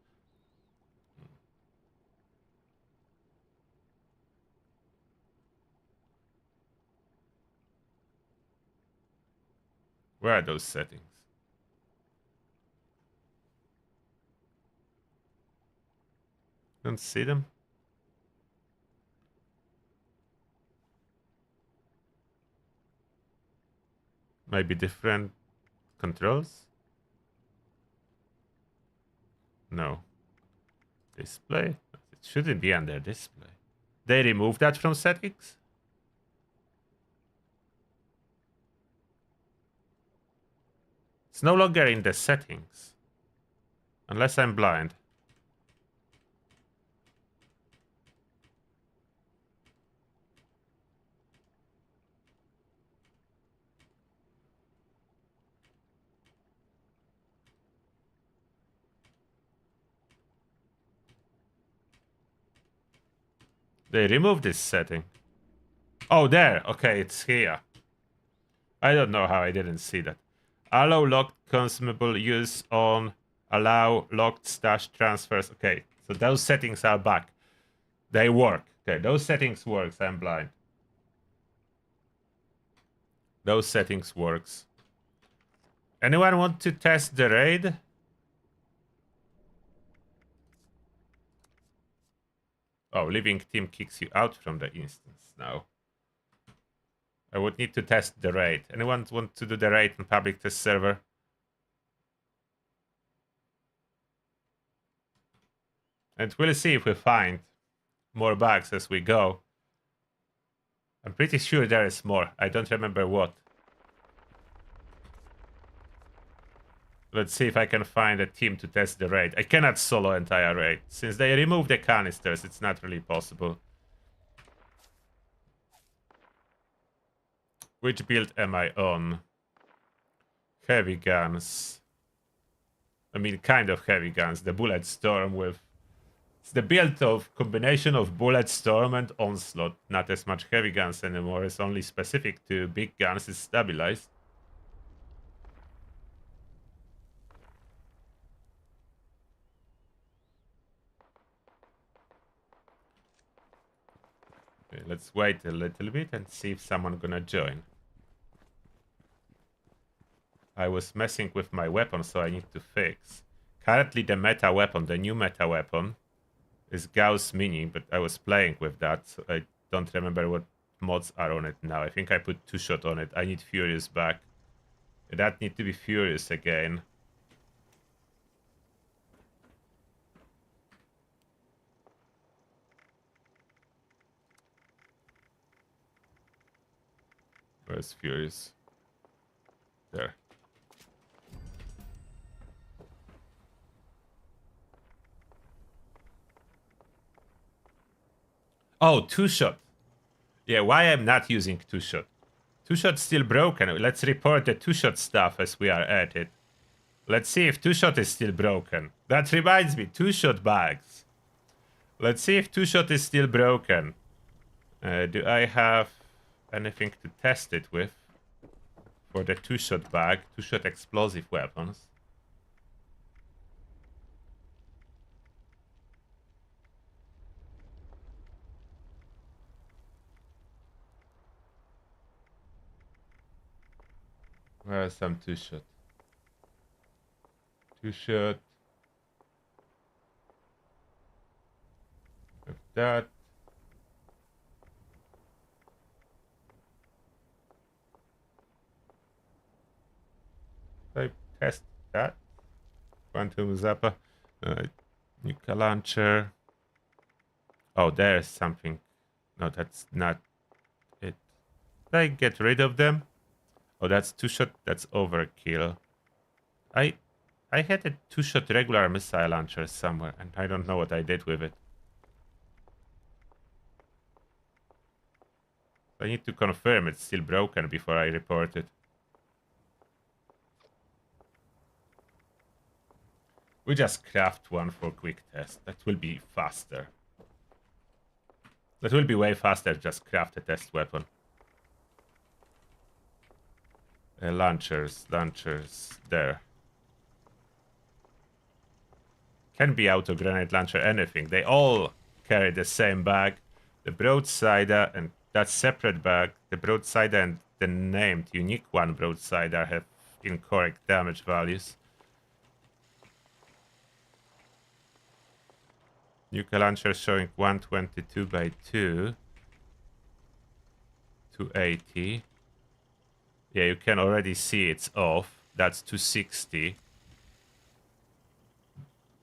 Where are those settings? Don't see them. Maybe different controls? No. Display? It shouldn't be under display. They removed that from settings? It's no longer in the settings. Unless I'm blind. They removed this setting. Oh, there. Okay, it's here. I don't know how I didn't see that. Allow locked consumable use on. Allow locked stash transfers. Okay, so those settings are back. They work. Okay, those settings works. I'm blind. Those settings works. Anyone want to test the raid? Oh, leaving team kicks you out from the instance now. I would need to test the raid. Anyone want to do the raid on public test server? And we'll see if we find more bugs as we go. I'm pretty sure there is more. I don't remember what. Let's see if I can find a team to test the raid. I cannot solo entire raid. Since they removed the canisters, it's not really possible. Which build am I on? Heavy guns. I mean, kind of heavy guns. The bullet storm with... It's the build of combination of bullet storm and onslaught. Not as much heavy guns anymore. It's only specific to big guns. It's stabilized. Okay, let's wait a little bit and see if someone gonna join. I was messing with my weapon, so I need to fix. Currently the meta weapon, the new meta weapon, is Gauss Mini, but I was playing with that, so I don't remember what mods are on it now. I think I put 2-shot on it. I need Furious back. That need to be Furious again. Where's Furious? There. Oh, 2-shot. Yeah, why I'm not using 2-shot? 2-shot still broken. Let's report the 2-shot stuff as we are at it. Let's see if 2-shot is still broken. That reminds me, 2-shot bags. Let's see if 2-shot is still broken. Do I have anything to test it with? For the 2-shot bag, 2-shot explosive weapons. Where are some 2-shot? 2-shot. With that. I test that. Quantum Zappa. Nuka launcher. Oh, there's something. No, that's not it. Did I get rid of them? Oh, that's 2-shot. That's overkill. I had a 2-shot regular missile launcher somewhere, and I don't know what I did with it. I need to confirm it's still broken before I report it. We just craft one for quick test. That will be faster. That will be way faster, just craft a test weapon. Launchers, there. Can be auto grenade launcher, anything. They all carry the same bag. The broadsider and that separate bag, the broadsider and the named unique one broadsider have incorrect damage values. Nuka launcher showing 122 by 2. 280. Yeah, you can already see it's off. That's 260.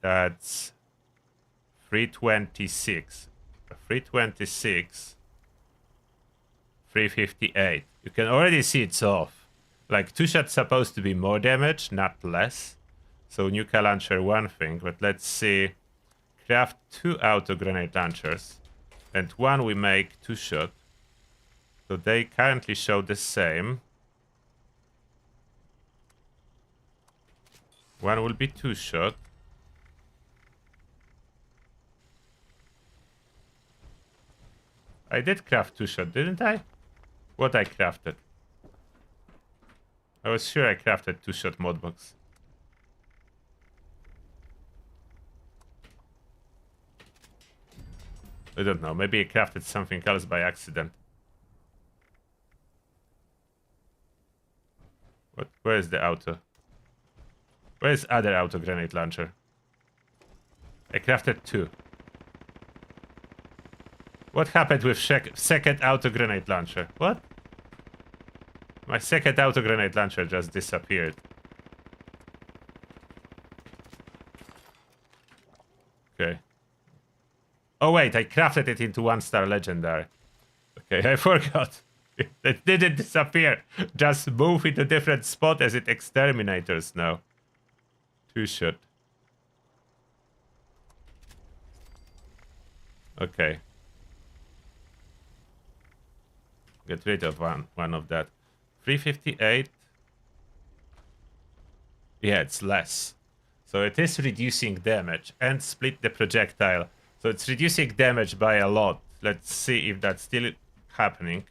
That's 326. 326. 358. You can already see it's off. Like, 2-shot's supposed to be more damage, not less. So Nuka launcher one thing, but let's see. Craft 2 auto grenade launchers. And one we make 2-shot. So they currently show the same. One will be 2-shot. I did craft 2-shot, didn't I? What I crafted? I was sure I crafted 2-shot modbox. I don't know, maybe I crafted something else by accident. What? Where is the auto? Where is other auto grenade launcher? I crafted 2. What happened with second auto grenade launcher? What? My second auto grenade launcher just disappeared. Okay. Oh wait, I crafted it into 1-star legendary. Okay, I forgot. It didn't disappear. Just move into different spot as it exterminators now. 2-shot. Okay. Get rid of one of that. 358. Yeah, it's less. So it is reducing damage and split the projectile. So it's reducing damage by a lot. Let's see if that's still happening.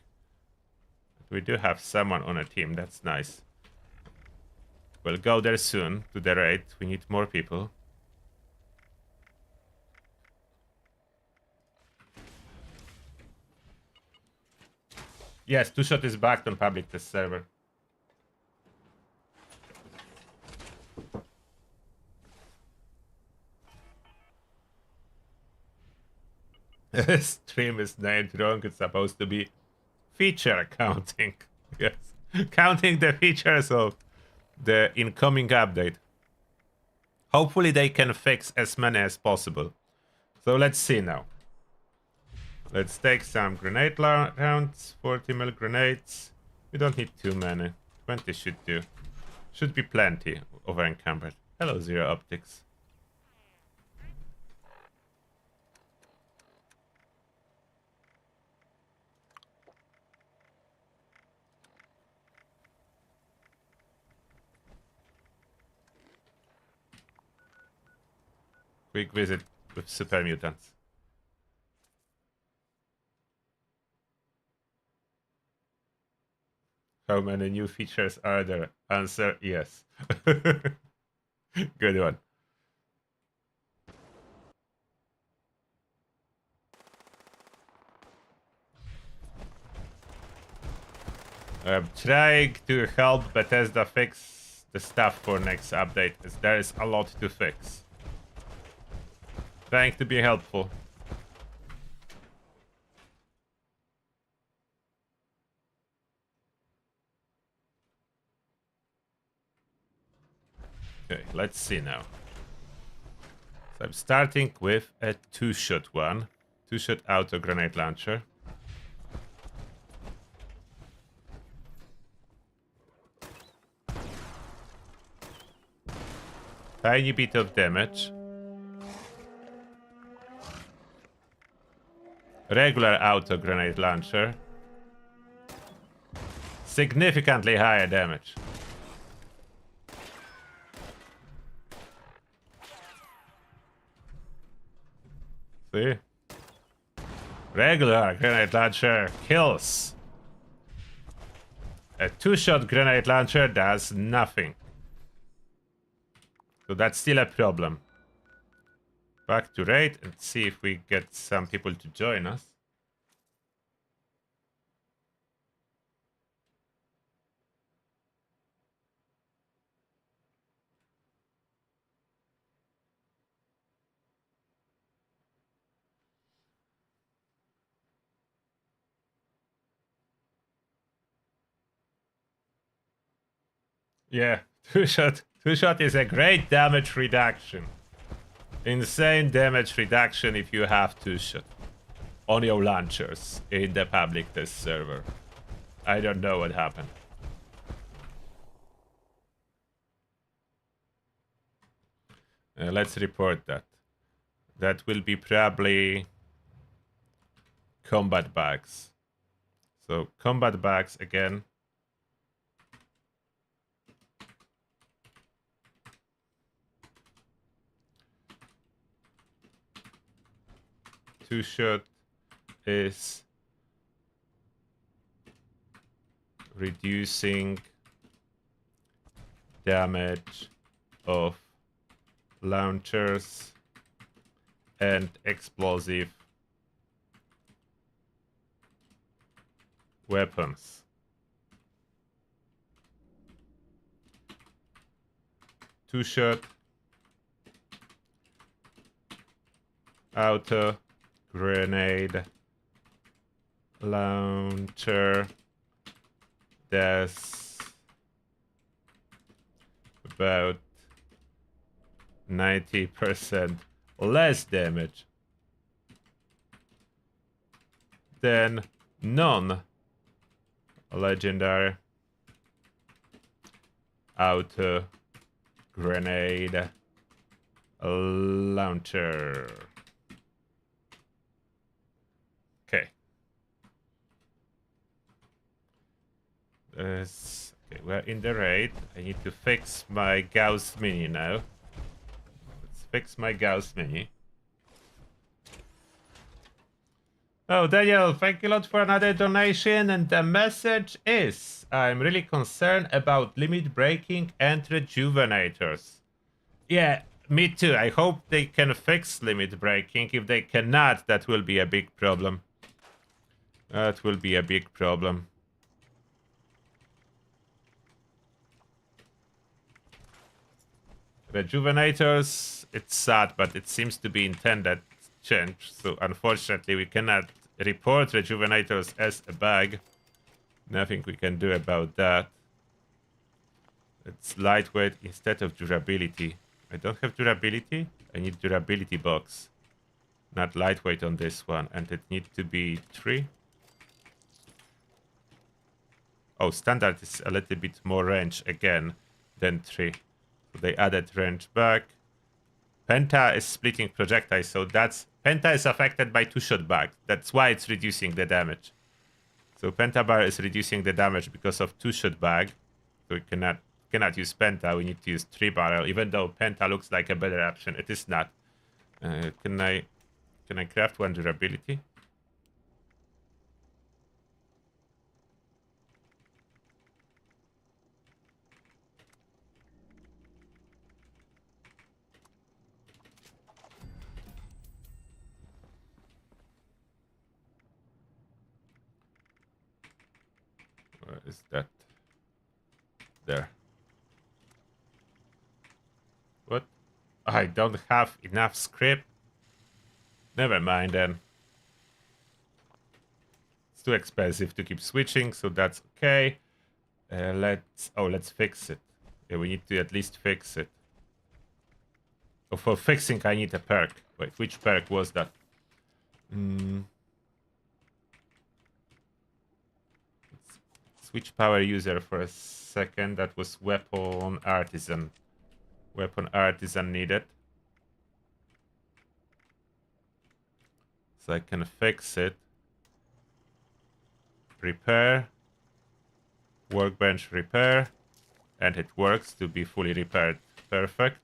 We do have someone on a team. That's nice. We'll go there soon to the raid. We need more people. Yes, 2-shot is backed on public test server. Stream is named wrong. It's supposed to be feature counting. Yes, counting the features of the incoming update. Hopefully they can fix as many as possible. So let's see now. Let's take some grenade rounds, 40 mil grenades. We don't need too many. 20 should do. Should be plenty over encumbered. Hello, Zero Optics. Quick visit with super mutants. How many new features are there? Answer, yes. Good one. I'm trying to help Bethesda fix the stuff for next update, as there is a lot to fix. Trying to be helpful. Okay, let's see now. So I'm starting with a 2-shot one. 2-shot auto grenade launcher. Tiny bit of damage. Regular auto grenade launcher. Significantly higher damage. See? Regular grenade launcher kills. A two-shot grenade launcher does nothing. So that's still a problem. Back to raid and see if we get some people to join us. Yeah, two-shot is a great damage reduction. Insane damage reduction if you have two-shot on your launchers in the public test server. I don't know what happened. Let's report that. That will be probably combat bugs. So combat bugs again. Two-shot is reducing damage of launchers and explosive weapons. Two-shot auto grenade launcher does about 90% less damage than non-legendary auto grenade launcher. Okay. Okay, we're in the raid. I need to fix my Gauss Mini now. Let's fix my Gauss Mini. Oh, Daniel, thank you a lot for another donation. And the message is, I'm really concerned about limit breaking and rejuvenators. Yeah, me too. I hope they can fix limit breaking. If they cannot, that will be a big problem. That will be a big problem. Rejuvenators, it's sad, but it seems to be intended change. So unfortunately, we cannot report rejuvenators as a bug. Nothing we can do about that. It's lightweight instead of durability. I don't have durability. I need durability box. Not lightweight on this one. And it needs to be 3. Oh, standard is a little bit more range again than 3. So they added range back. Penta is splitting projectiles, so that's... Penta is affected by two-shot bug. That's why it's reducing the damage. So Pentabar is reducing the damage because of two-shot bug. So we cannot use Penta, we need to use 3-barrel. Even though Penta looks like a better option, it is not. Can I craft one durability? Where is that? There. What? I don't have enough script. Never mind then. It's too expensive to keep switching, so that's okay. Let's fix it. Yeah, we need to at least fix it. Oh, for fixing I need a perk. Wait, which perk was that? Switch power user for a second. That was weapon artisan. Weapon artisan needed. So I can fix it. Repair. Workbench repair. And it works to be fully repaired. Perfect.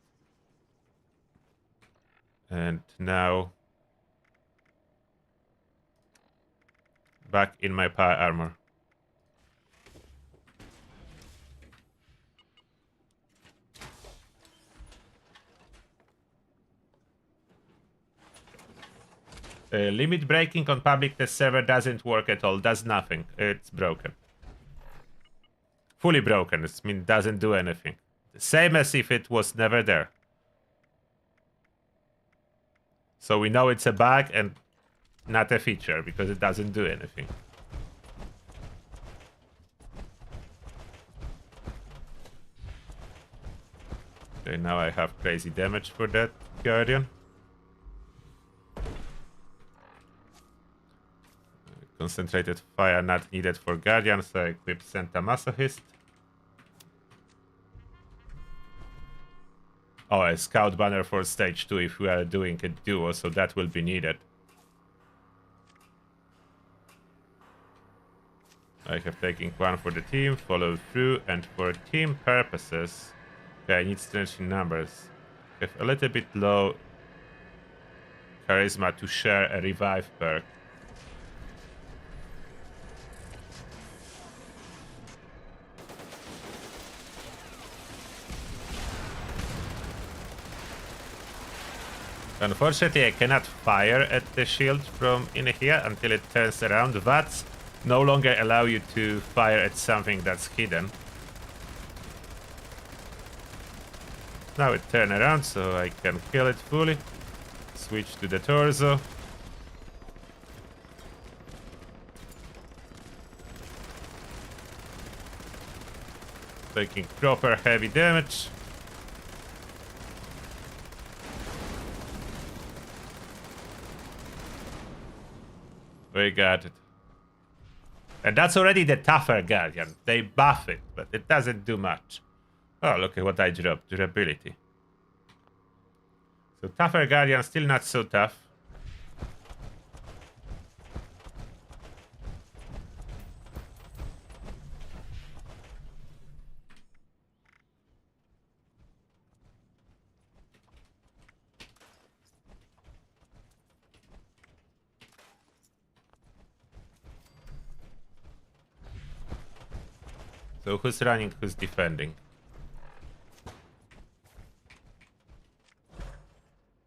And now Back in my power armor. Limit breaking on public test server doesn't work at all. Does nothing. It's broken. Fully broken. It means doesn't do anything. Same as if it was never there. So we know it's a bug and not a feature because it doesn't do anything. Okay, now I have crazy damage for that Guardian. Concentrated fire not needed for Guardian, so I equip Santa Masochist. Oh, a scout banner for stage 2 if we are doing a duo, so that will be needed. I have taken one for the team, follow through, and for team purposes, okay, I need strength in numbers. I have a little bit low charisma to share a revive perk. Unfortunately, I cannot fire at the shield from in here until it turns around. VATs no longer allow you to fire at something that's hidden. Now it turns around, so I can kill it fully. Switch to the torso. Taking proper heavy damage. We got it. And that's already the tougher Guardian. They buff it, but it doesn't do much. Oh, look at what I dropped. Durability. So tougher Guardian, still not so tough. So who's running, who's defending?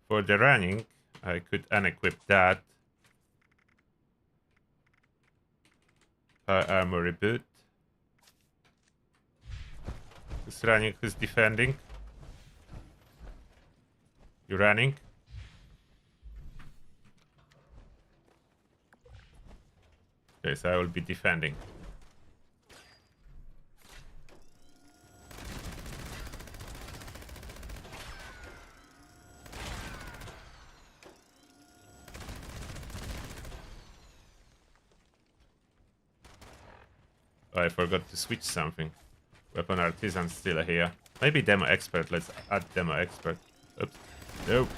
For the running, I could unequip that. Armor reboot. Who's running, who's defending? You running? Okay, so I will be defending. Oh, I forgot to switch something. Weapon artisan still here. Maybe demo expert. Let's add demo expert. Oops. Nope.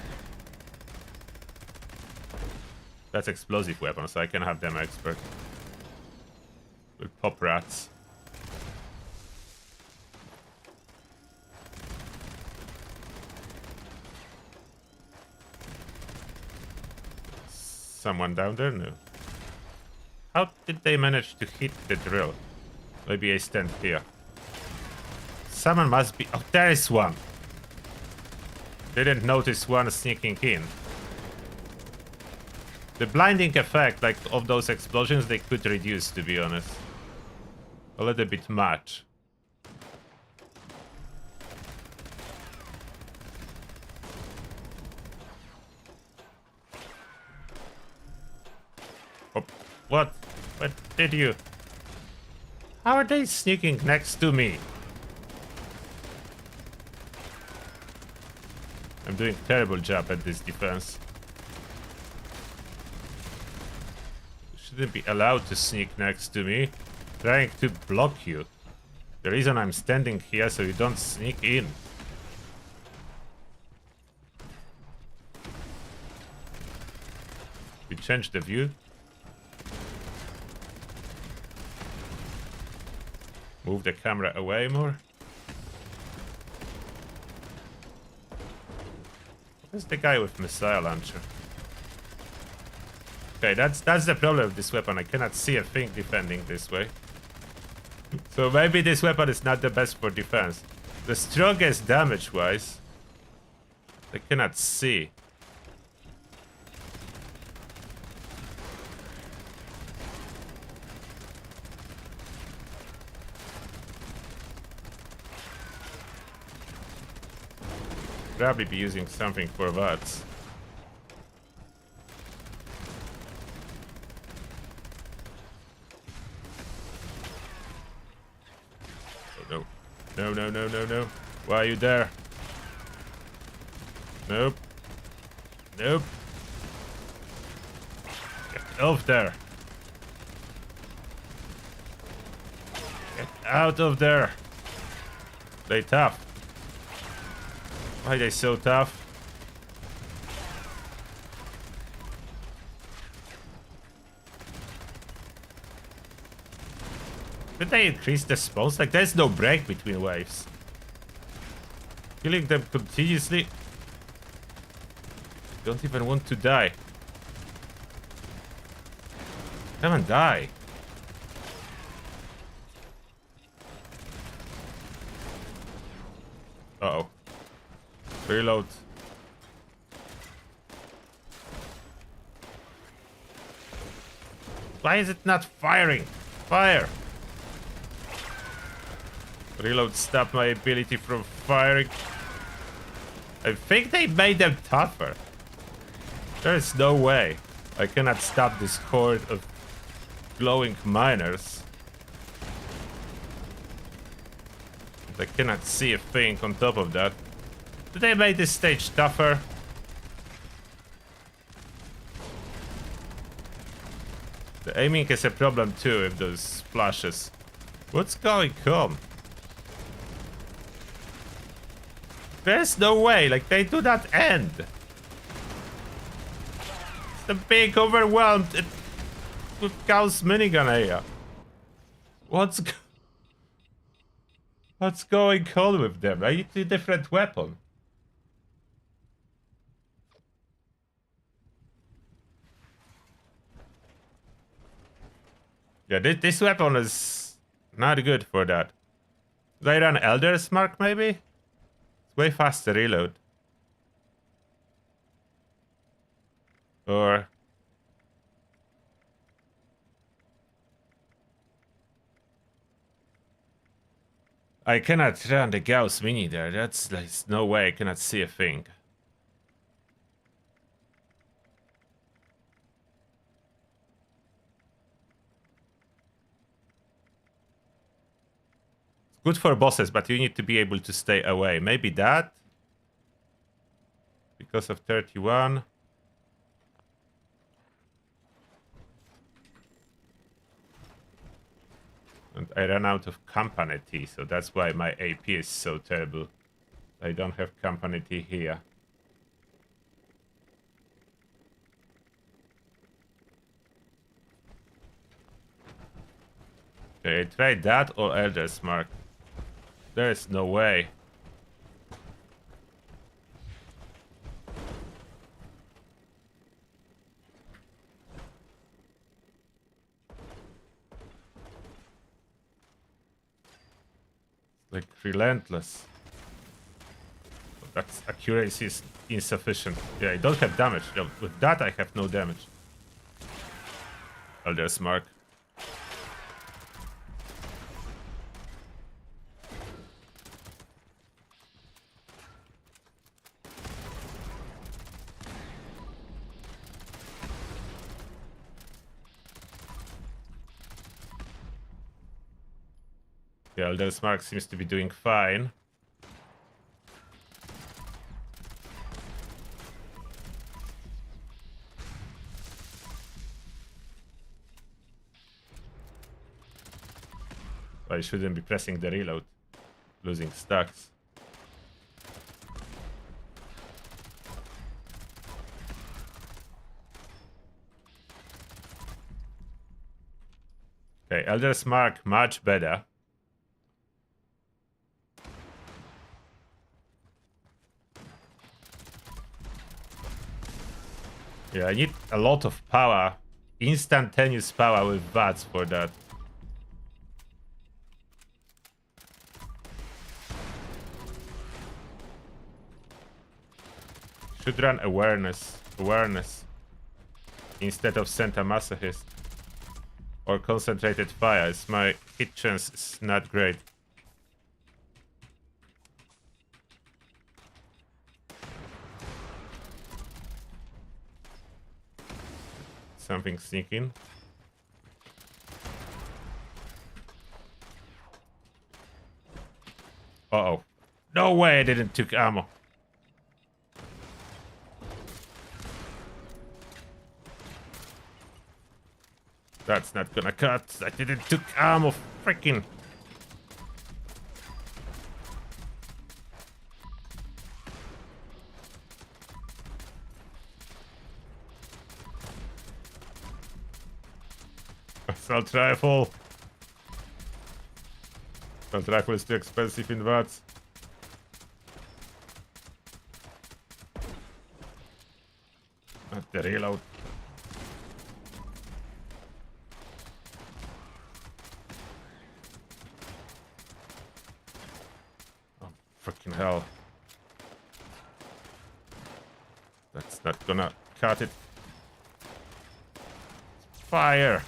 That's explosive weapon, so I can have demo expert. With pop rats. Someone down there? No. How did they manage to hit the drill? Maybe I stand here. Someone must be... Oh, there is one. Didn't notice one sneaking in. The blinding effect, like, of those explosions, they could reduce, to be honest. A little bit much. Oh, what? What did you... How are they sneaking next to me? I'm doing a terrible job at this defense. You shouldn't be allowed to sneak next to me. Trying to block you. The reason I'm standing here so you don't sneak in. We changed the view. Move the camera away more. Where's the guy with missile launcher? Okay, that's the problem with this weapon. I cannot see a thing defending this way. So maybe this weapon is not the best for defense. The strongest damage-wise, I cannot see. Probably be using something for VATS. Oh, no. No. Why are you there? Nope. Nope. Get off there. Get out of there. They tough. Why are they so tough? Did they increase the spawns? Like, there's no break between waves. Killing them continuously. Don't even want to die. Come and die. Uh-oh. Reload. Why is it not firing? Fire! Reload stopped my ability from firing. I think they made them tougher. There is no way I cannot stop this horde of glowing miners. I cannot see a thing on top of that. Did they make this stage tougher? The aiming is a problem too with those flashes. What's going on? There's no way, like, they do not end. It's the big overwhelmed with Chaos minigun area. What's going on with them? I need a different weapon. Yeah, this weapon is not good for that. Did I run Elder's Mark maybe? It's way faster reload. Or... I cannot run the Gauss Mini there. There's no way I cannot see a thing. Good for bosses, but you need to be able to stay away. Maybe that? Because of 31. And I ran out of company tea, so that's why my AP is so terrible. I don't have company tea here. Okay, I tried that or Elder's Mark. There is no way. Like relentless. That's accuracy is insufficient. Yeah, I don't have damage. Yeah, with that I have no damage. Elder's Mark. Yeah, Elder's Mark seems to be doing fine. I shouldn't be pressing the reload. Losing stacks. Okay, Elder's Mark much better. Yeah, I need a lot of power instantaneous power with VATS for that. Should run awareness instead of Santa Masochist. Or concentrated fire, as my hit chance is not great. Something sneaking. Uh-oh. No way I didn't took ammo. That's not gonna cut. I didn't took ammo. Freaking. Assault rifle. Assault rifle is too expensive in VATS. Not the reload. Oh, freaking hell. That's not gonna cut it. Fire!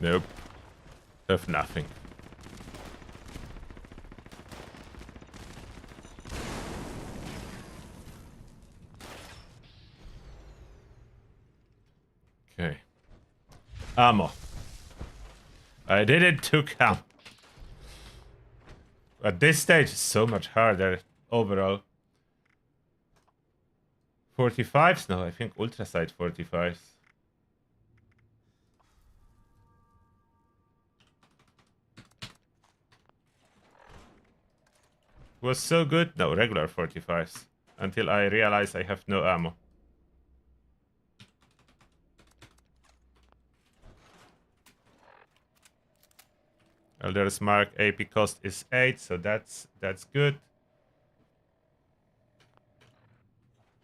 Nope. Have nothing. Okay. Ammo. I didn't took ammo. At this stage, it's so much harder overall. 45s? No, I think ultra sight 45s. Was so good? No, regular 45s. Until I realize I have no ammo. Elder's Mark AP cost is 8, so that's good.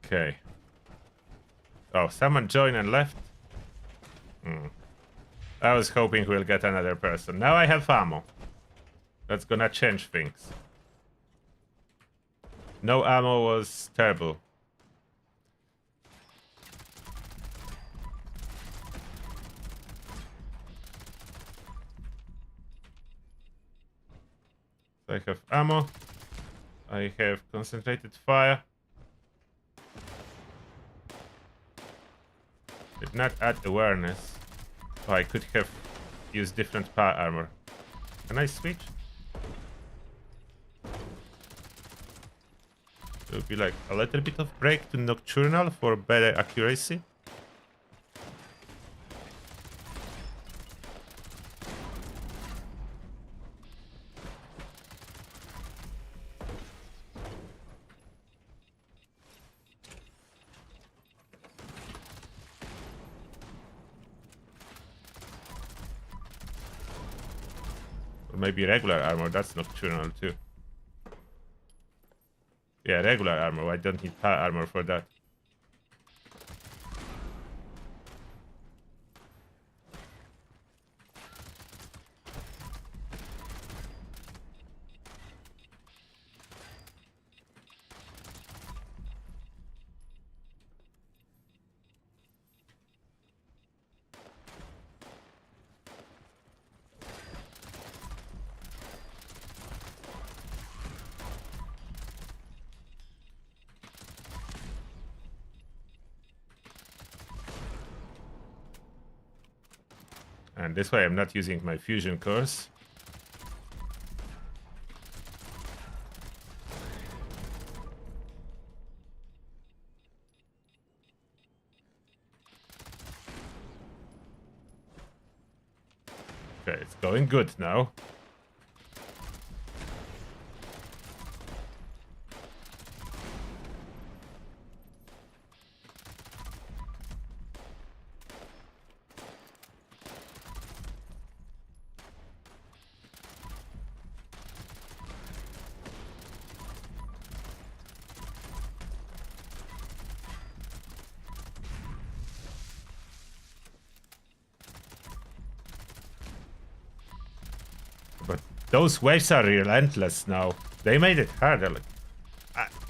Okay. Oh, someone joined and left? I was hoping we'll get another person. Now I have ammo. That's gonna change things. No ammo was terrible. So I have ammo. I have concentrated fire. Did not add awareness. Oh, I could have used different power armor. Can I switch? It would be like a little bit of break to Nocturnal for better accuracy. Or maybe regular armor, that's Nocturnal too. Yeah, regular armor. I don't need power armor for that. And this way I'm not using my fusion cores. Okay, it's going good now. But those waves are relentless now. They made it harder. Like,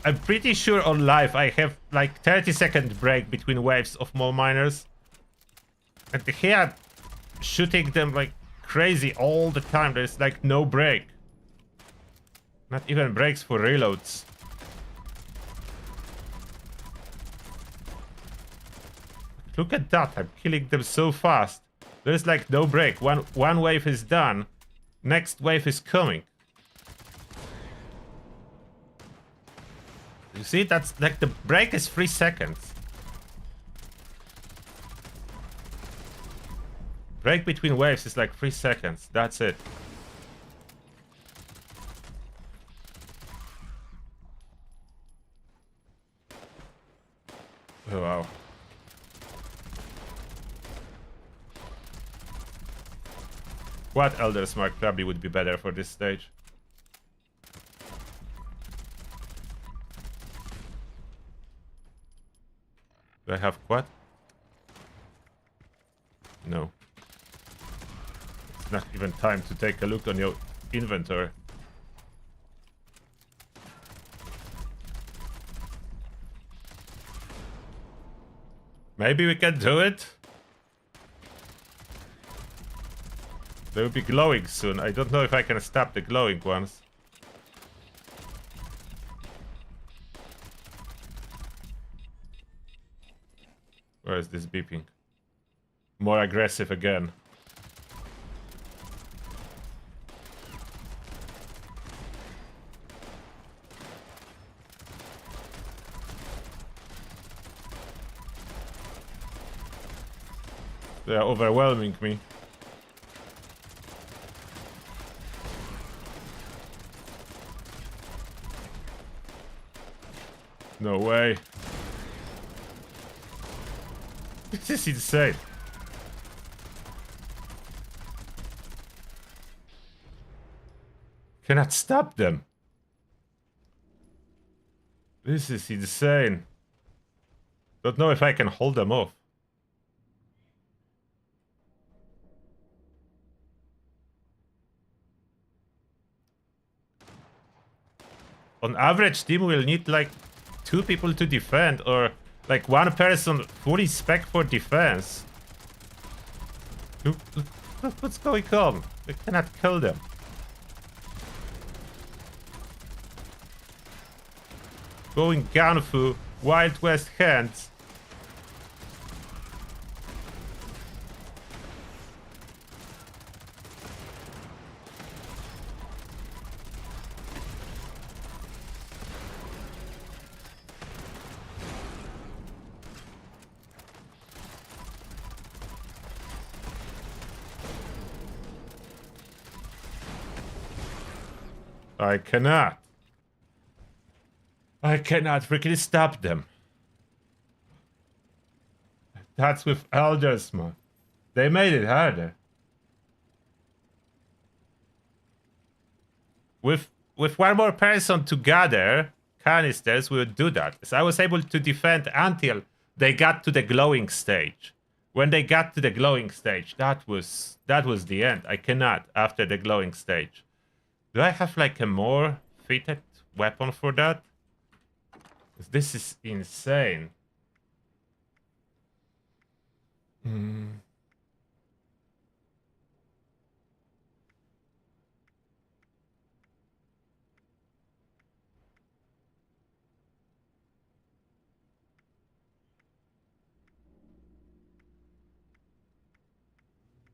I'm pretty sure on live I have like 30-second break between waves of more miners. And here, shooting them like crazy all the time. There's like no break. Not even breaks for reloads. Look at that, I'm killing them so fast. There's like no break. One wave is done. Next wave is coming. You see, that's like the break is 3 seconds. Break between waves is like 3 seconds. That's it. Oh, wow. What Elder's Mark probably would be better for this stage? Do I have quad? No. It's not even time to take a look on your inventory. Maybe we can do it? They will be glowing soon. I don't know if I can stop the glowing ones. Where is this beeping? More aggressive again. They are overwhelming me. No way. This is insane. Cannot stop them. This is insane. Don't know if I can hold them off. On average, team will need like 2 people to defend, or like 1 person fully spec for defense. Look what's going on. We cannot kill them. Going Ganfu, Wild West hands. I cannot. I cannot freaking stop them. That's with elders, man. They made it harder. With 1 more person to gather canisters, we would do that. So I was able to defend until they got to the glowing stage. When they got to the glowing stage, that was the end. I cannot after the glowing stage. Do I have like a more fitted weapon for that? This is insane.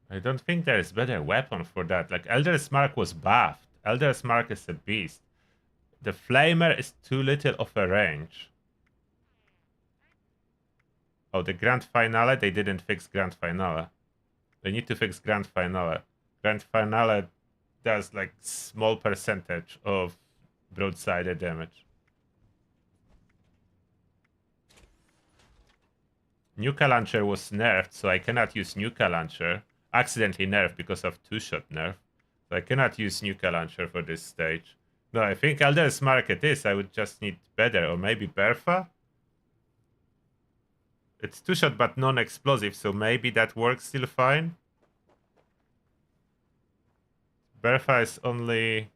I don't think there is better weapon for that. Like Elder's Mark was buffed. Elder's Mark is a beast. The Flamer is too little of a range. Oh, the Grand Finale? They didn't fix Grand Finale. They need to fix Grand Finale. Grand Finale does like small percentage of broadside damage. Nuka Launcher was nerfed, so I cannot use Nuka Launcher. Accidentally nerfed because of 2-shot nerf. So I cannot use Nuka Launcher for this stage. No, I think Elder's Mark it is. I would just need better, or maybe Bertha? It's 2-shot but non-explosive, so maybe that works still fine. Bertha is only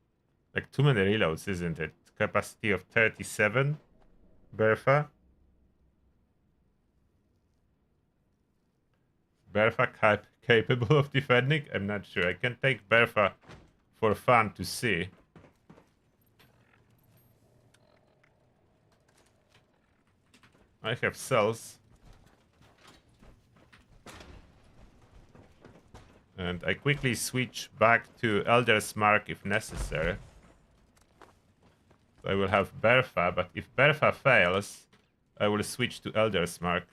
like too many reloads, isn't it? Capacity of 37. Bertha. Bertha capable of defending? I'm not sure. I can take Bertha for fun to see. I have cells. And I quickly switch back to Elder's Mark if necessary. I will have Bertha, but if Bertha fails, I will switch to Elder's Mark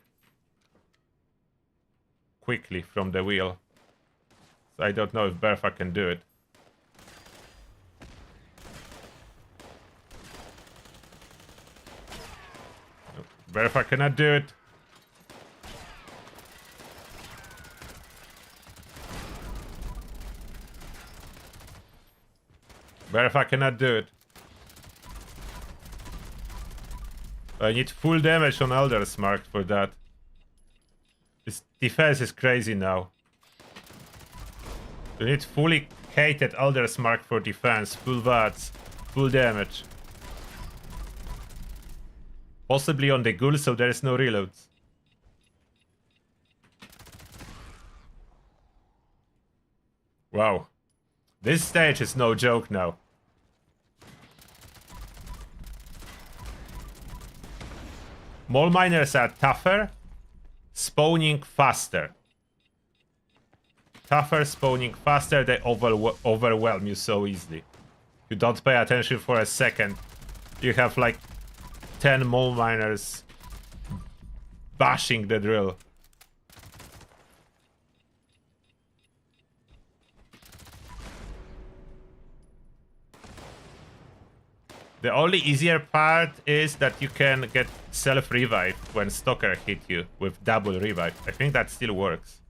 quickly from the wheel. So I don't know if Bertha can do it. Bertha cannot do it. Bertha cannot do it. I need full damage on Elder's Mark for that. This defense is crazy now. You need fully cated Elder's Mark for defense, full watts, full damage. Possibly on the ghoul, so there is no reloads. Wow. This stage is no joke now. Mole miners are tougher, spawning faster. Tougher, spawning faster, they overwhelm you so easily. You don't pay attention for a second. You have like 10 mole miners bashing the drill. The only easier part is that you can get self-revive when Stalker hit you with double revive. I think that still works.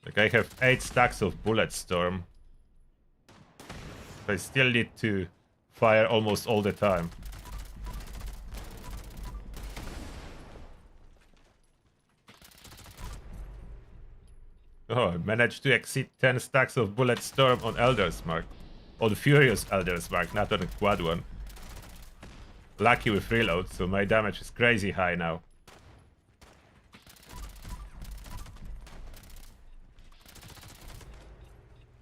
Like I have 8 stacks of Bulletstorm. I still need to fire almost all the time. Oh, I managed to exceed 10 stacks of Bulletstorm on Elder's Mark. On Furious Elder's Mark, not on a quad one. Lucky with reload, so my damage is crazy high now.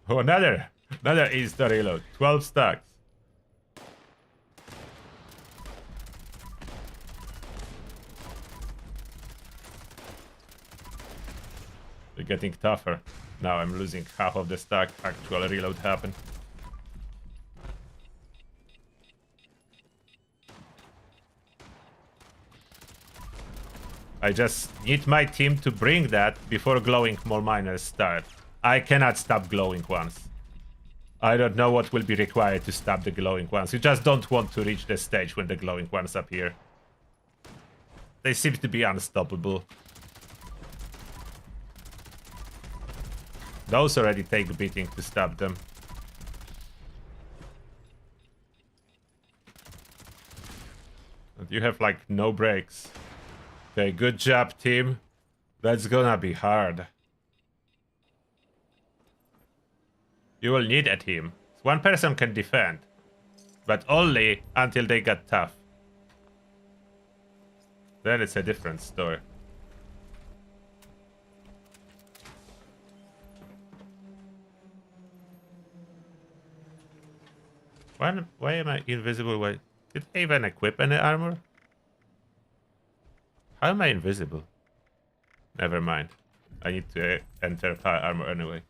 Oh, another insta reload. 12 stacks. They're getting tougher. Now I'm losing half of the stack. Actual reload happened. I just need my team to bring that before glowing mole miners start. I cannot stop glowing ones. I don't know what will be required to stop the glowing ones. You just don't want to reach the stage when the glowing ones appear. They seem to be unstoppable. Those already take beating to stop them. And you have like no breaks. Okay, good job, team. That's gonna be hard. You will need a team. One person can defend, but only until they get tough. Then it's a different story. Why am I invisible? Why did I even equip any armor? How am I invisible? Never mind. I need to enter power armor anyway.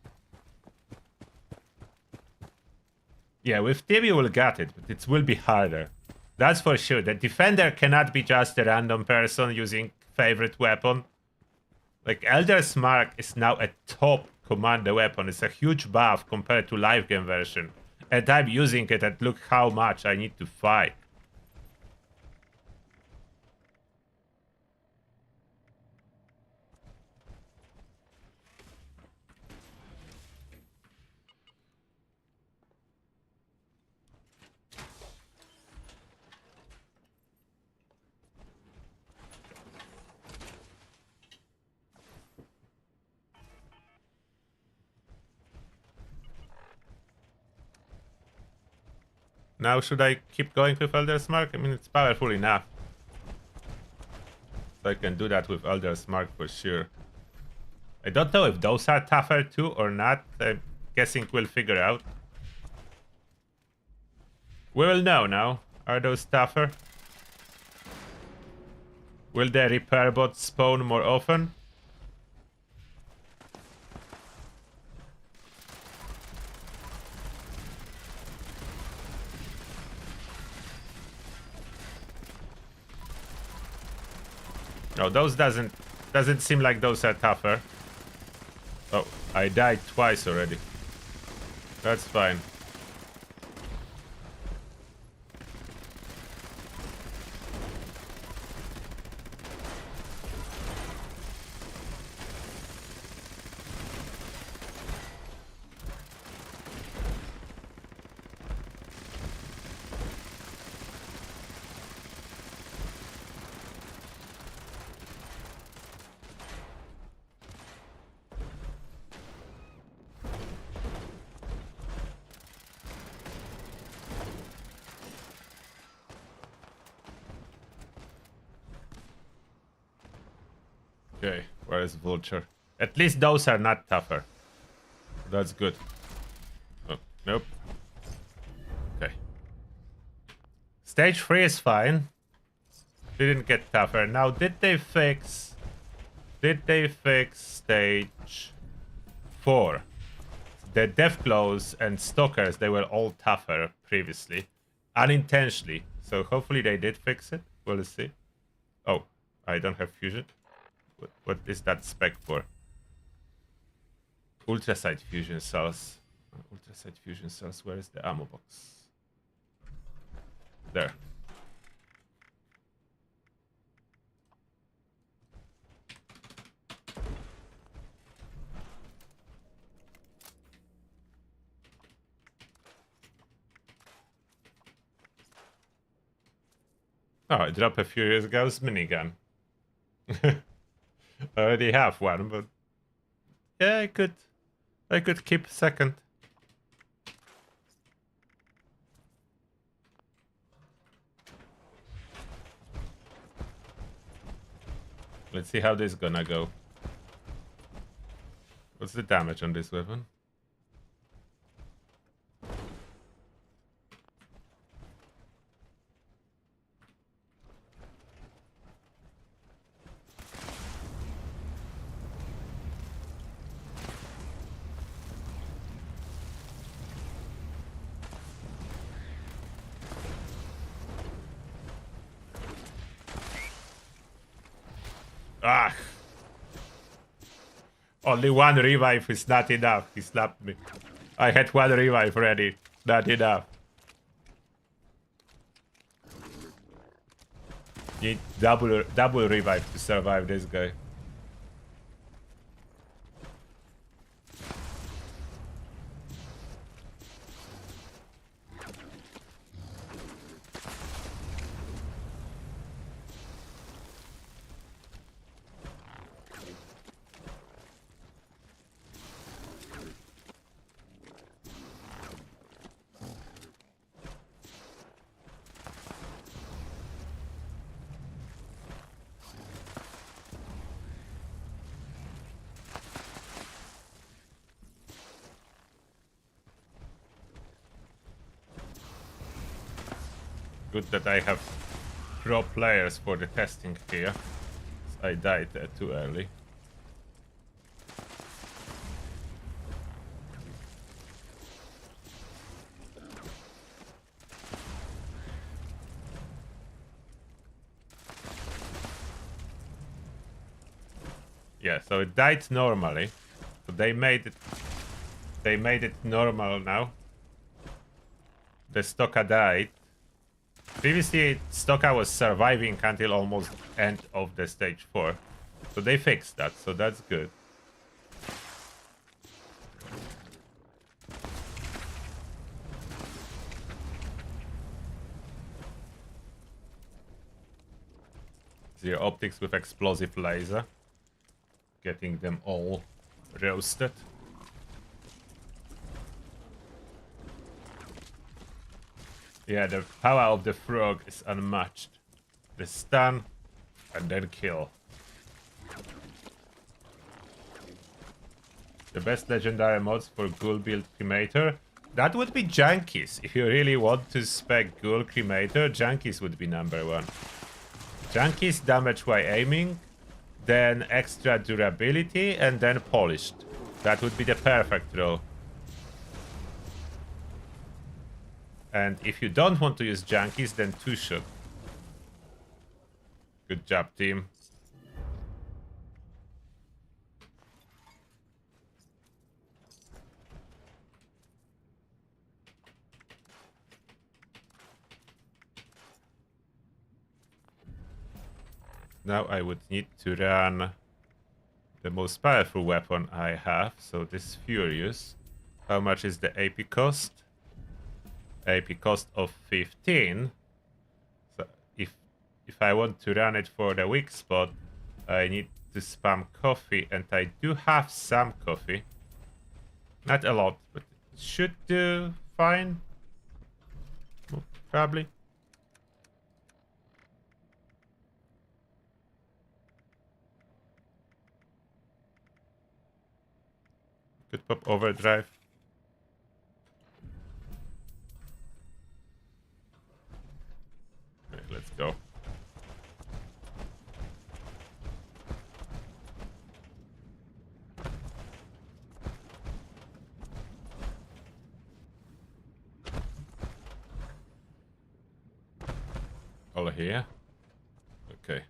Yeah, with team you will get it, but it will be harder. That's for sure. The defender cannot be just a random person using favorite weapon. Like Elder's Mark is now a top commander weapon. It's a huge buff compared to live game version. And I'm using it and look how much I need to fight. Now should I keep going with Elder's Mark? I mean, it's powerful enough. So I can do that with Elder's Mark for sure. I don't know if those are tougher too or not. I'm guessing we'll figure out. We will know now. Are those tougher? Will the repair bots spawn more often? No, those doesn't seem like those are tougher. Oh, I died twice already. That's fine. Okay, where is Vulture? At least those are not tougher. That's good. Oh, nope. Okay. Stage 3 is fine. Didn't get tougher. Now, did they fix stage 4? The Deathclaws and Stalkers, they were all tougher previously. Unintentionally. So hopefully they did fix it. We'll see. Oh, I don't have fusion. What is that spec for? Ultrasite fusion cells. Ultrasite fusion cells. Where is the ammo box? There. Oh, I dropped a few years ago's minigun. I already have one, but yeah, I could keep second. Let's see how this is gonna go. What's the damage on this weapon? Ah! Only one revive is not enough. He slapped me. I had one revive ready. Not enough. Need double revive to survive this guy. Good that I have pro players for the testing here. I died too early. Yeah, so it died normally. So they made it normal now. The Stokka died. Previously, Stokka was surviving until almost end of the stage 4. So they fixed that, so that's good. Zero optics with explosive laser. Getting them all roasted. Yeah, the power of the frog is unmatched. The stun and then kill. The best legendary mods for ghoul build cremator. That would be Junkies. If you really want to spec ghoul cremator, Junkies would be #1. Junkies damage while aiming, then extra durability, and then polished. That would be the perfect row. And if you don't want to use Junkies, then 2-shot. Good job, team. Now I would need to run the most powerful weapon I have, so this Furious. How much is the AP cost? AP cost of 15. So if I want to run it for the weak spot, I need to spam coffee, and I do have some coffee. Not a lot, but it should do fine. Probably. Could pop overdrive. Okay, let's go. All here. Okay.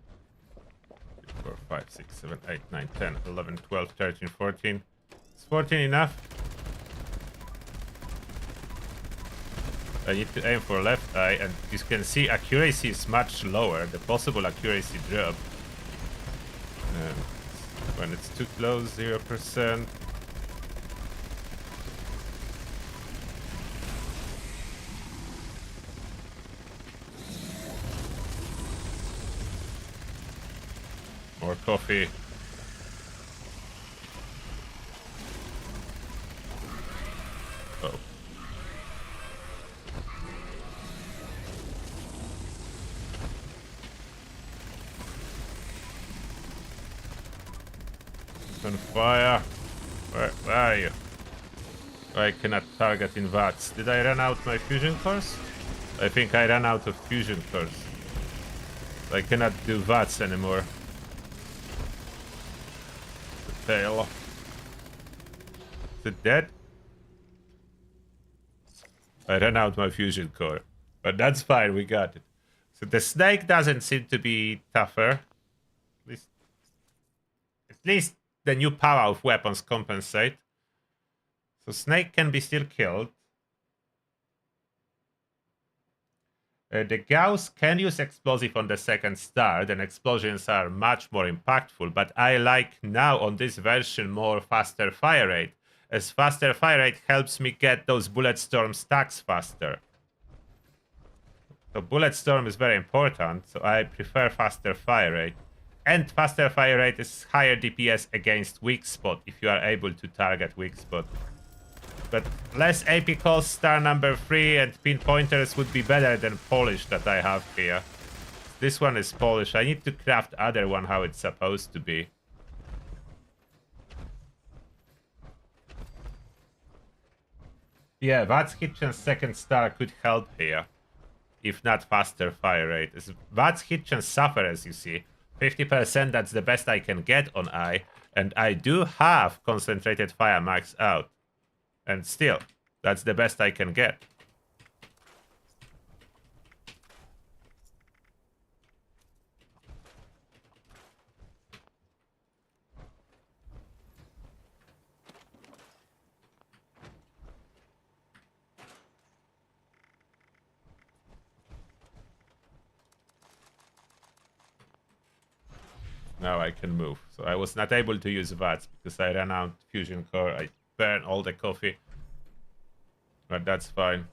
4, 5, 6, 7, 8, 9, 10, 11, 12, 13, 14. Is 14 enough? I need to aim for left eye, and you can see accuracy is much lower. The possible accuracy drop. And when it's too close, 0%. More coffee. Oh. On fire. Where are you? I cannot target in VATS. Did I run out my fusion cores? I think I ran out of fusion cores. I cannot do VATS anymore. The tail. Is it dead? I ran out my fusion core. But that's fine, we got it. So the snake doesn't seem to be tougher. At least the new power of weapons compensate. So snake can be still killed. The Gauss can use explosive on the second star, then explosions are much more impactful, but I like now on this version more faster fire rate, as faster fire rate helps me get those bullet storm stacks faster. So bullet storm is very important, so I prefer faster fire rate. And faster fire rate is higher DPS against weak spot if you are able to target weak spot. But less AP calls, star #3, and pinpointers would be better than polish that I have here. This one is polish. I need to craft other one how it's supposed to be. Yeah, Vats Kitchen's second star could help here. If not faster fire rate. Vats Kitchen suffer, as you see. 50%, that's the best I can get on I. And I do have concentrated fire max out. And still, that's the best I can get. Now I can move. So I was not able to use VATS because I ran out fusion core. I burned all the coffee. But that's fine.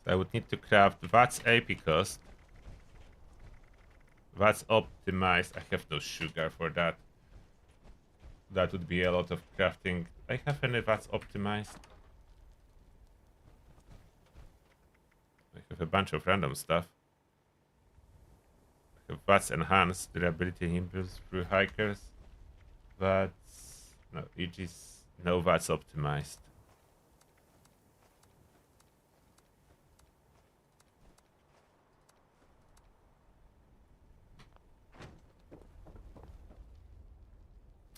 I would need to craft VATS AP cost. That's optimized. I have no sugar for that. That would be a lot of crafting. I have any that's optimized. I have a bunch of random stuff. I have that's enhanced durability impulse through hikers. That's no EG's no that's optimized.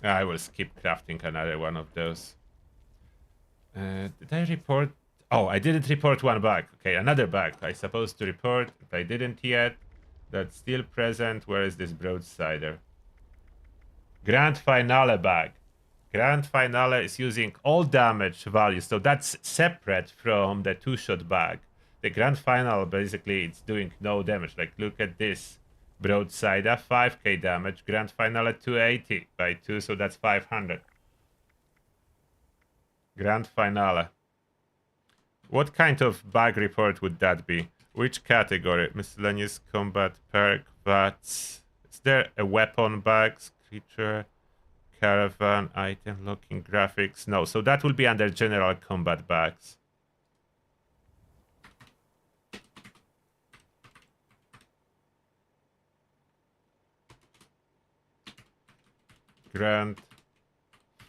I will skip crafting another one of those. Did I report? Oh, I didn't report one bug. Okay, another bug I supposed to report, but I didn't yet. That's still present. Where is this broadsider? Grand Finale bug. Grand Finale is using all damage values, so that's separate from the two-shot bug. The Grand Finale basically it's doing no damage. Like look at this. Broadsider 5k damage, Grand Finale 280 by 2, so that's 500. Grand Finale. What kind of bug report would that be? Which category? Miscellaneous combat perk, VATS. Is there a weapon bugs, creature, caravan, item, locking, graphics? No, so that will be under general combat bugs. Grand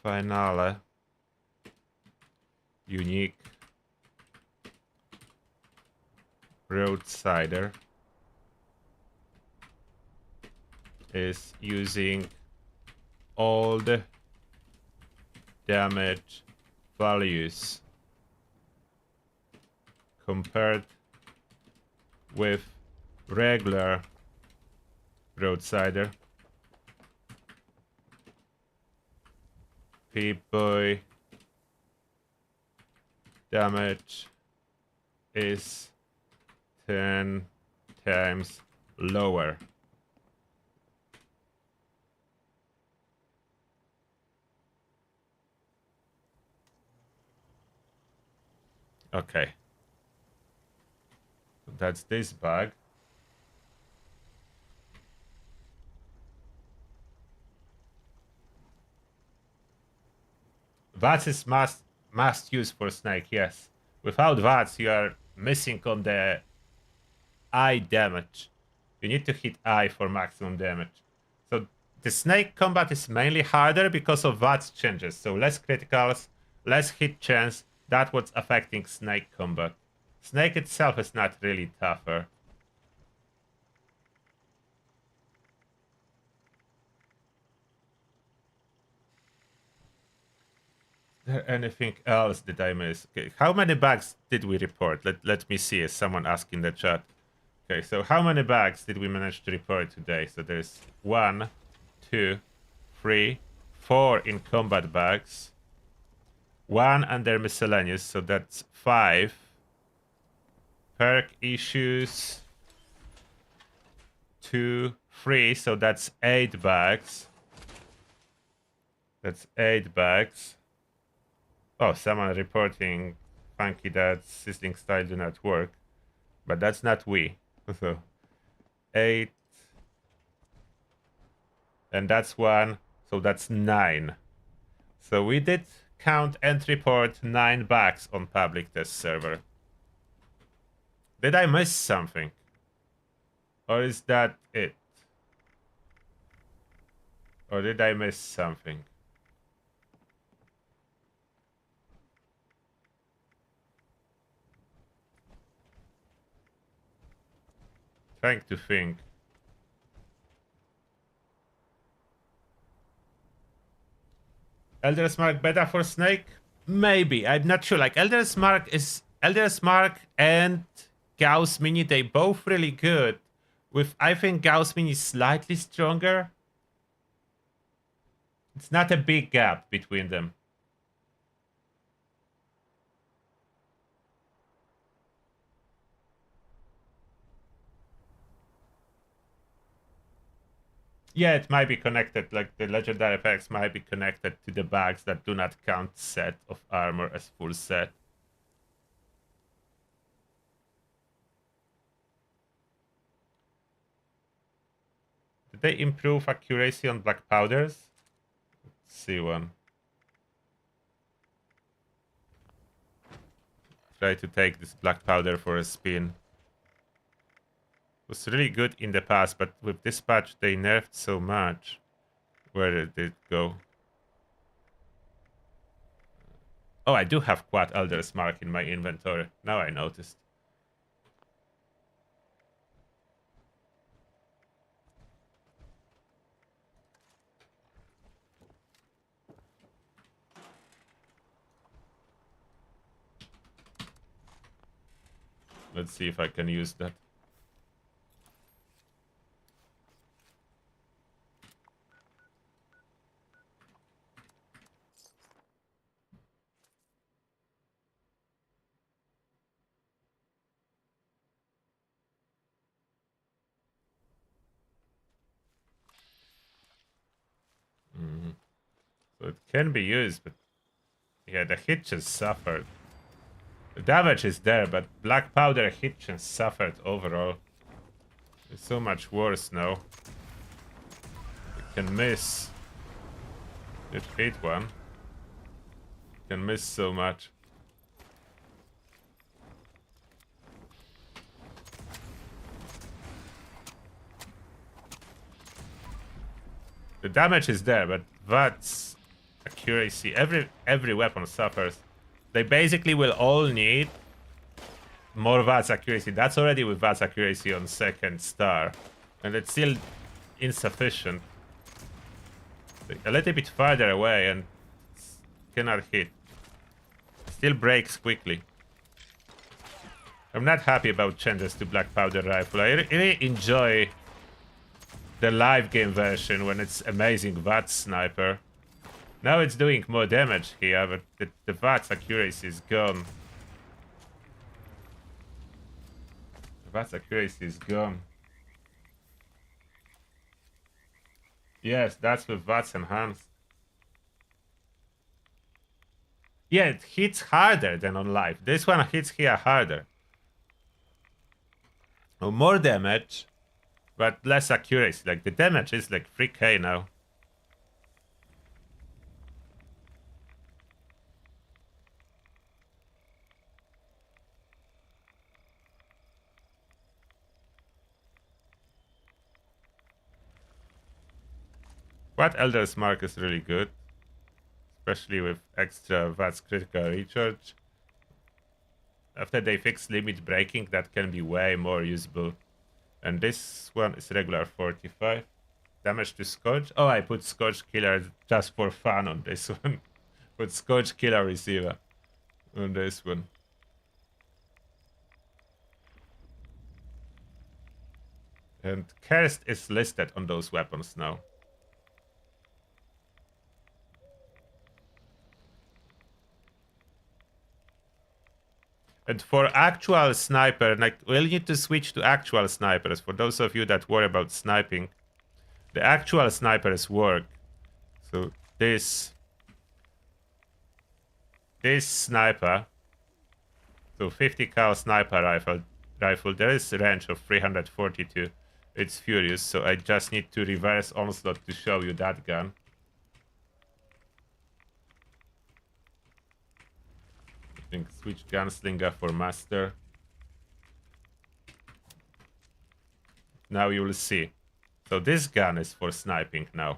Finale. Unique. Broadsider is using all the damage values compared with regular Broadsider. P-boy damage is 10 times lower. Okay. That's this bug. VATS is must use for snake, yes. Without VATS, you are missing on the eye damage. You need to hit eye for maximum damage. So the snake combat is mainly harder because of VATS changes. So less criticals, less hit chance. That's what's affecting snake combat. Snake itself is not really tougher. Is there anything else that I missed? Okay, how many bugs did we report? Let me see, as someone asked in the chat. Okay, so how many bugs did we manage to report today? So there's 1, 2, 3, 4 in combat bugs. 1 under miscellaneous, so that's 5. Perk issues. 2, 3, so that's 8 bugs. That's 8 bugs. Oh, someone reporting funky that sizzling style do not work. But that's not we. So 8. And that's 1. So that's 9. So we did count and report 9 bugs on public test server. Did I miss something? Or is that it? Or did I miss something? Trying to think. Elder's Mark beta for Snake? Maybe. I'm not sure. Like Elder's Mark and Gauss Mini, they both really good. With I think Gauss Mini is slightly stronger. It's not a big gap between them. Yeah, it might be connected. Like the legendary packs might be connected to the bags that do not count set of armor as full set. Did they improve accuracy on black powders? Let's see one. Try to take this black powder for a spin. It was really good in the past, but with this patch they nerfed so much. Where did it go? Oh, I do have Quad Elder's Mark in my inventory. Now I noticed. Let's see if I can use that. So it can be used, but yeah, the hit just suffered. The damage is there, but black powder hit just suffered overall. It's so much worse now. You can miss. It hit one. You can miss so much. The damage is there, but that's accuracy. Every weapon suffers. They basically will all need more VATS accuracy. That's already with VATS accuracy on second star. And it's still insufficient. A little bit farther away and cannot hit. Still breaks quickly. I'm not happy about changes to Black Powder Rifle. I really enjoy the live game version when it's amazing VATS sniper. Now it's doing more damage here, but the VATS accuracy is gone. The VATS accuracy is gone. Yes, that's with VATS enhanced. Yeah, it hits harder than on live. This one hits here harder. Oh, more damage, but less accuracy. Like the damage is like 3k now. What Elder's Mark is really good, especially with extra VATS critical recharge. After they fix limit breaking, that can be way more usable. And this one is regular 45. Damage to Scourge. Oh, I put Scourge Killer just for fun on this one. Put Scourge Killer Receiver on this one. And Cursed is listed on those weapons now. And for actual sniper, like we'll need to switch to actual snipers. For those of you that worry about sniping, the actual snipers work. So this sniper, so 50 cal sniper rifle, there is a range of 342. It's furious, so I just need to reverse onslaught to show you that gun. Switch gunslinger for master. Now you will see. So this gun is for sniping now.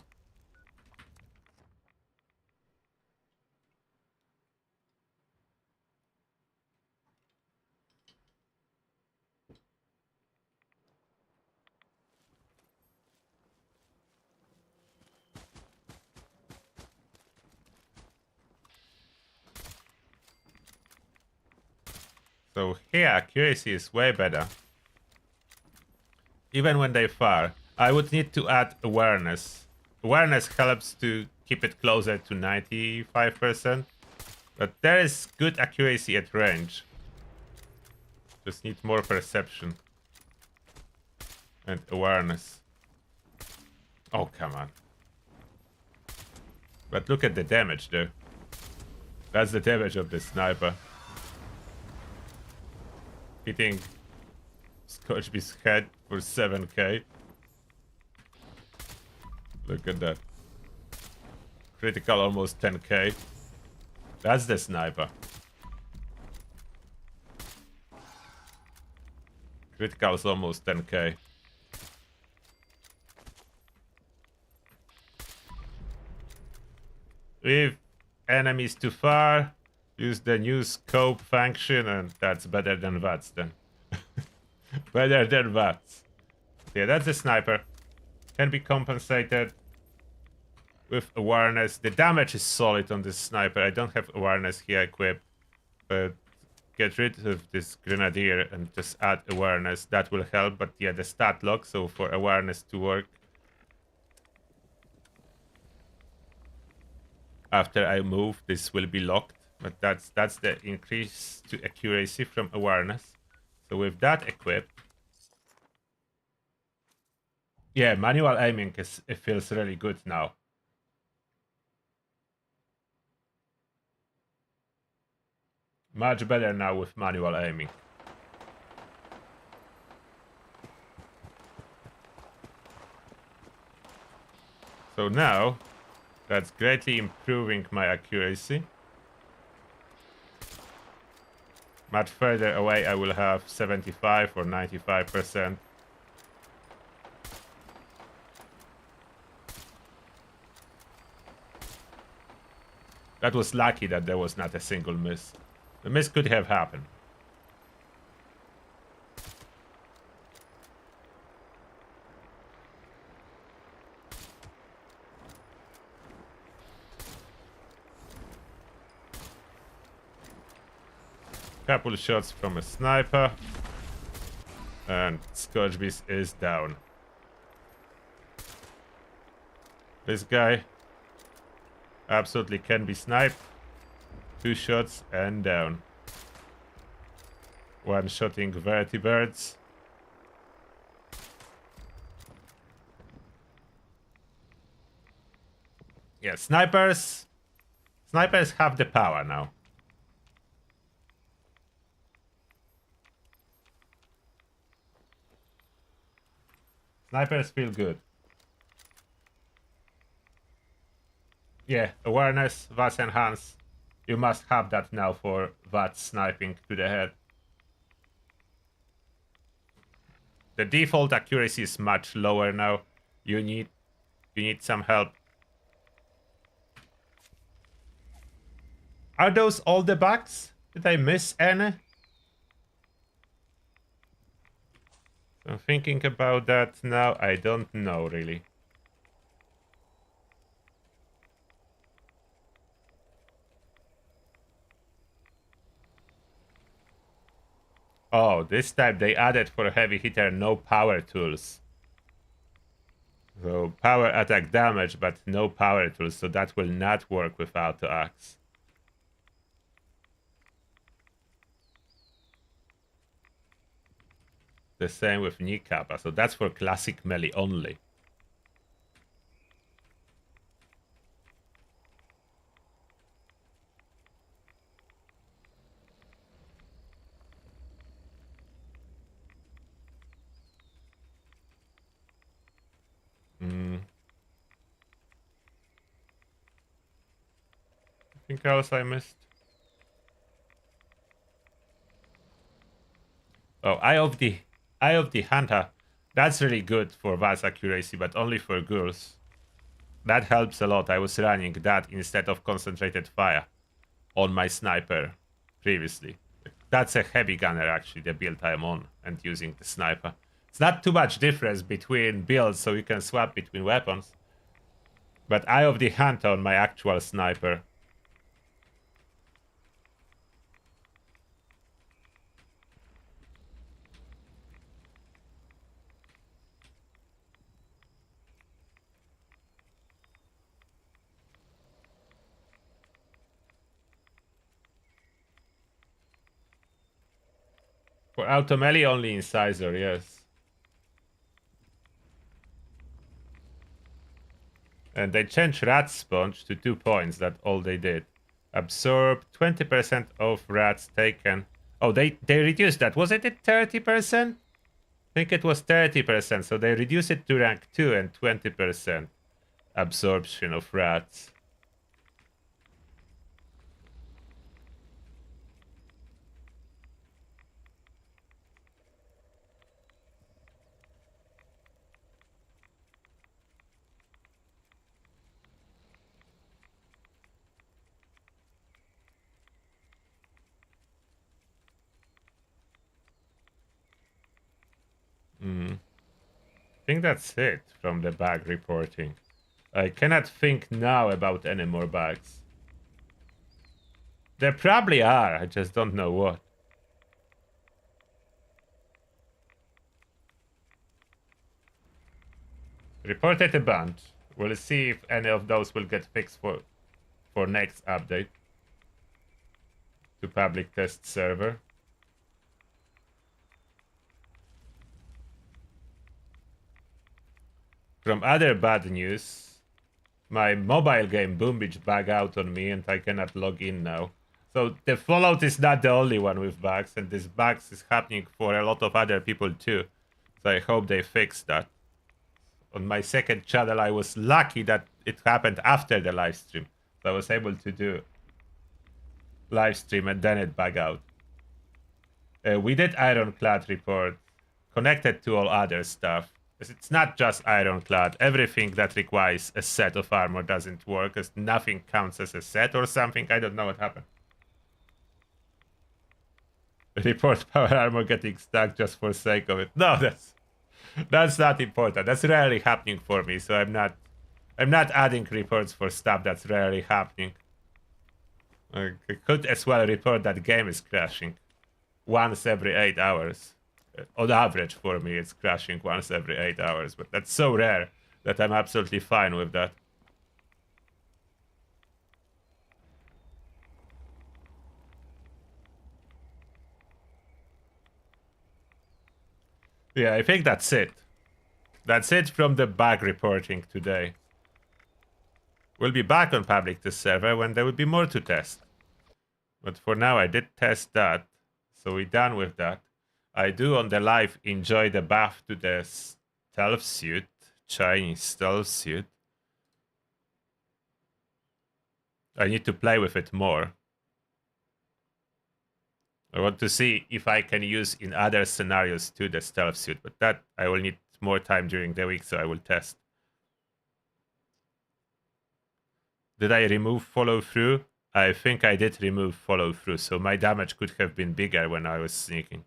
So here accuracy is way better. Even when they fire, I would need to add awareness. Awareness helps to keep it closer to 95%. But there is good accuracy at range. Just need more perception. And awareness. Oh, come on. But look at the damage though. That's the damage of the sniper. Hitting Scorchbeast's head for 7k. Look at that. Critical almost 10k. That's the sniper. Critical is almost 10k. If enemies too far, use the new scope function, and that's better than VATS then. Better than VATS. Yeah, that's a sniper. Can be compensated with awareness. The damage is solid on this sniper. I don't have awareness here equipped, but get rid of this grenadier and just add awareness. That will help, but yeah, the stat lock, so for awareness to work. After I move, this will be locked, but that's the increase to accuracy from awareness. So with that equipped, yeah, manual aiming it feels really good now. Much better now with manual aiming. So now, that's greatly improving my accuracy. Much further away, I will have 75 or 95%. That was lucky that there was not a single miss. The miss could have happened. Couple shots from a sniper. And Scourge Beast is down. This guy absolutely can be sniped. 2 shots and down. One-shotting vertibirds. Yeah, snipers. Snipers have the power now. Snipers feel good. Yeah, awareness, VATS enhance. You must have that now for VATS sniping to the head. The default accuracy is much lower now. You need some help. Are those all the bugs? Did I miss any? I'm thinking about that now. I don't know really. Oh, this time they added for a heavy hitter no power tools. So power attack damage, but no power tools. So that will not work with auto axe. The same with knee kappa. So that's for classic melee only. Anything else I missed? Oh, Eye of the Hunter. That's really good for VATS accuracy, but only for ghouls. That helps a lot. I was running that instead of concentrated fire on my sniper previously. That's a heavy gunner actually, the build I'm on, and using the sniper. It's not too much difference between builds, so you can swap between weapons. But Eye of the Hunter on my actual sniper. For auto melee only incisor, yes. And they changed rat sponge to 2 points. That's all they did. Absorb 20% of rats taken. Oh, they reduced that. Was it at 30%? I think it was 30%. So they reduced it to rank 2 and 20%. absorption of rats. I think that's it from the bug reporting. I cannot think now about any more bugs. There probably are, I just don't know what. Reported a bunch. We'll see if any of those will get fixed for next update to public test server. From other bad news, my mobile game Boombeach bug out on me and I cannot log in now. So the Fallout is not the only one with bugs, and this bugs is happening for a lot of other people too. So I hope they fix that. On my second channel, I was lucky that it happened after the live stream. So I was able to do live stream and then it bug out. We did Ironclad report connected to all other stuff. It's not just Ironclad. Everything that requires a set of armor doesn't work, as nothing counts as a set or something. I don't know what happened. Report power armor getting stuck just for sake of it. No, that's not important. That's rarely happening for me, so I'm not adding reports for stuff that's rarely happening. I could as well report that game is crashing once every 8 hours. On average for me, it's crashing once every 8 hours, but that's so rare that I'm absolutely fine with that. Yeah, I think that's it. That's it from the bug reporting today. We'll be back on public test server when there will be more to test. But for now, I did test that, so we're done with that. I do on the live enjoy the buff to the stealth suit, Chinese stealth suit. I need to play with it more. I want to see if I can use in other scenarios too the stealth suit, but that I will need more time during the week, so I will test. Did I remove follow through? I think I did remove follow through, so my damage could have been bigger when I was sneaking.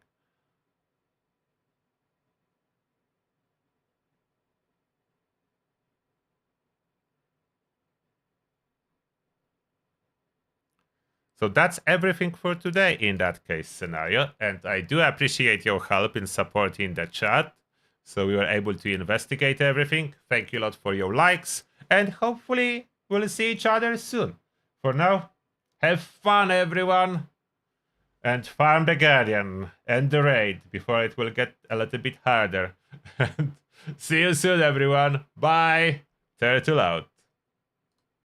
So that's everything for today in that case scenario, and I do appreciate your help in supporting the chat, so we were able to investigate everything. Thank you a lot for your likes, and hopefully we'll see each other soon. For now, have fun everyone, and farm the Guardian and the raid before it will get a little bit harder. See you soon everyone, bye! Turtle out.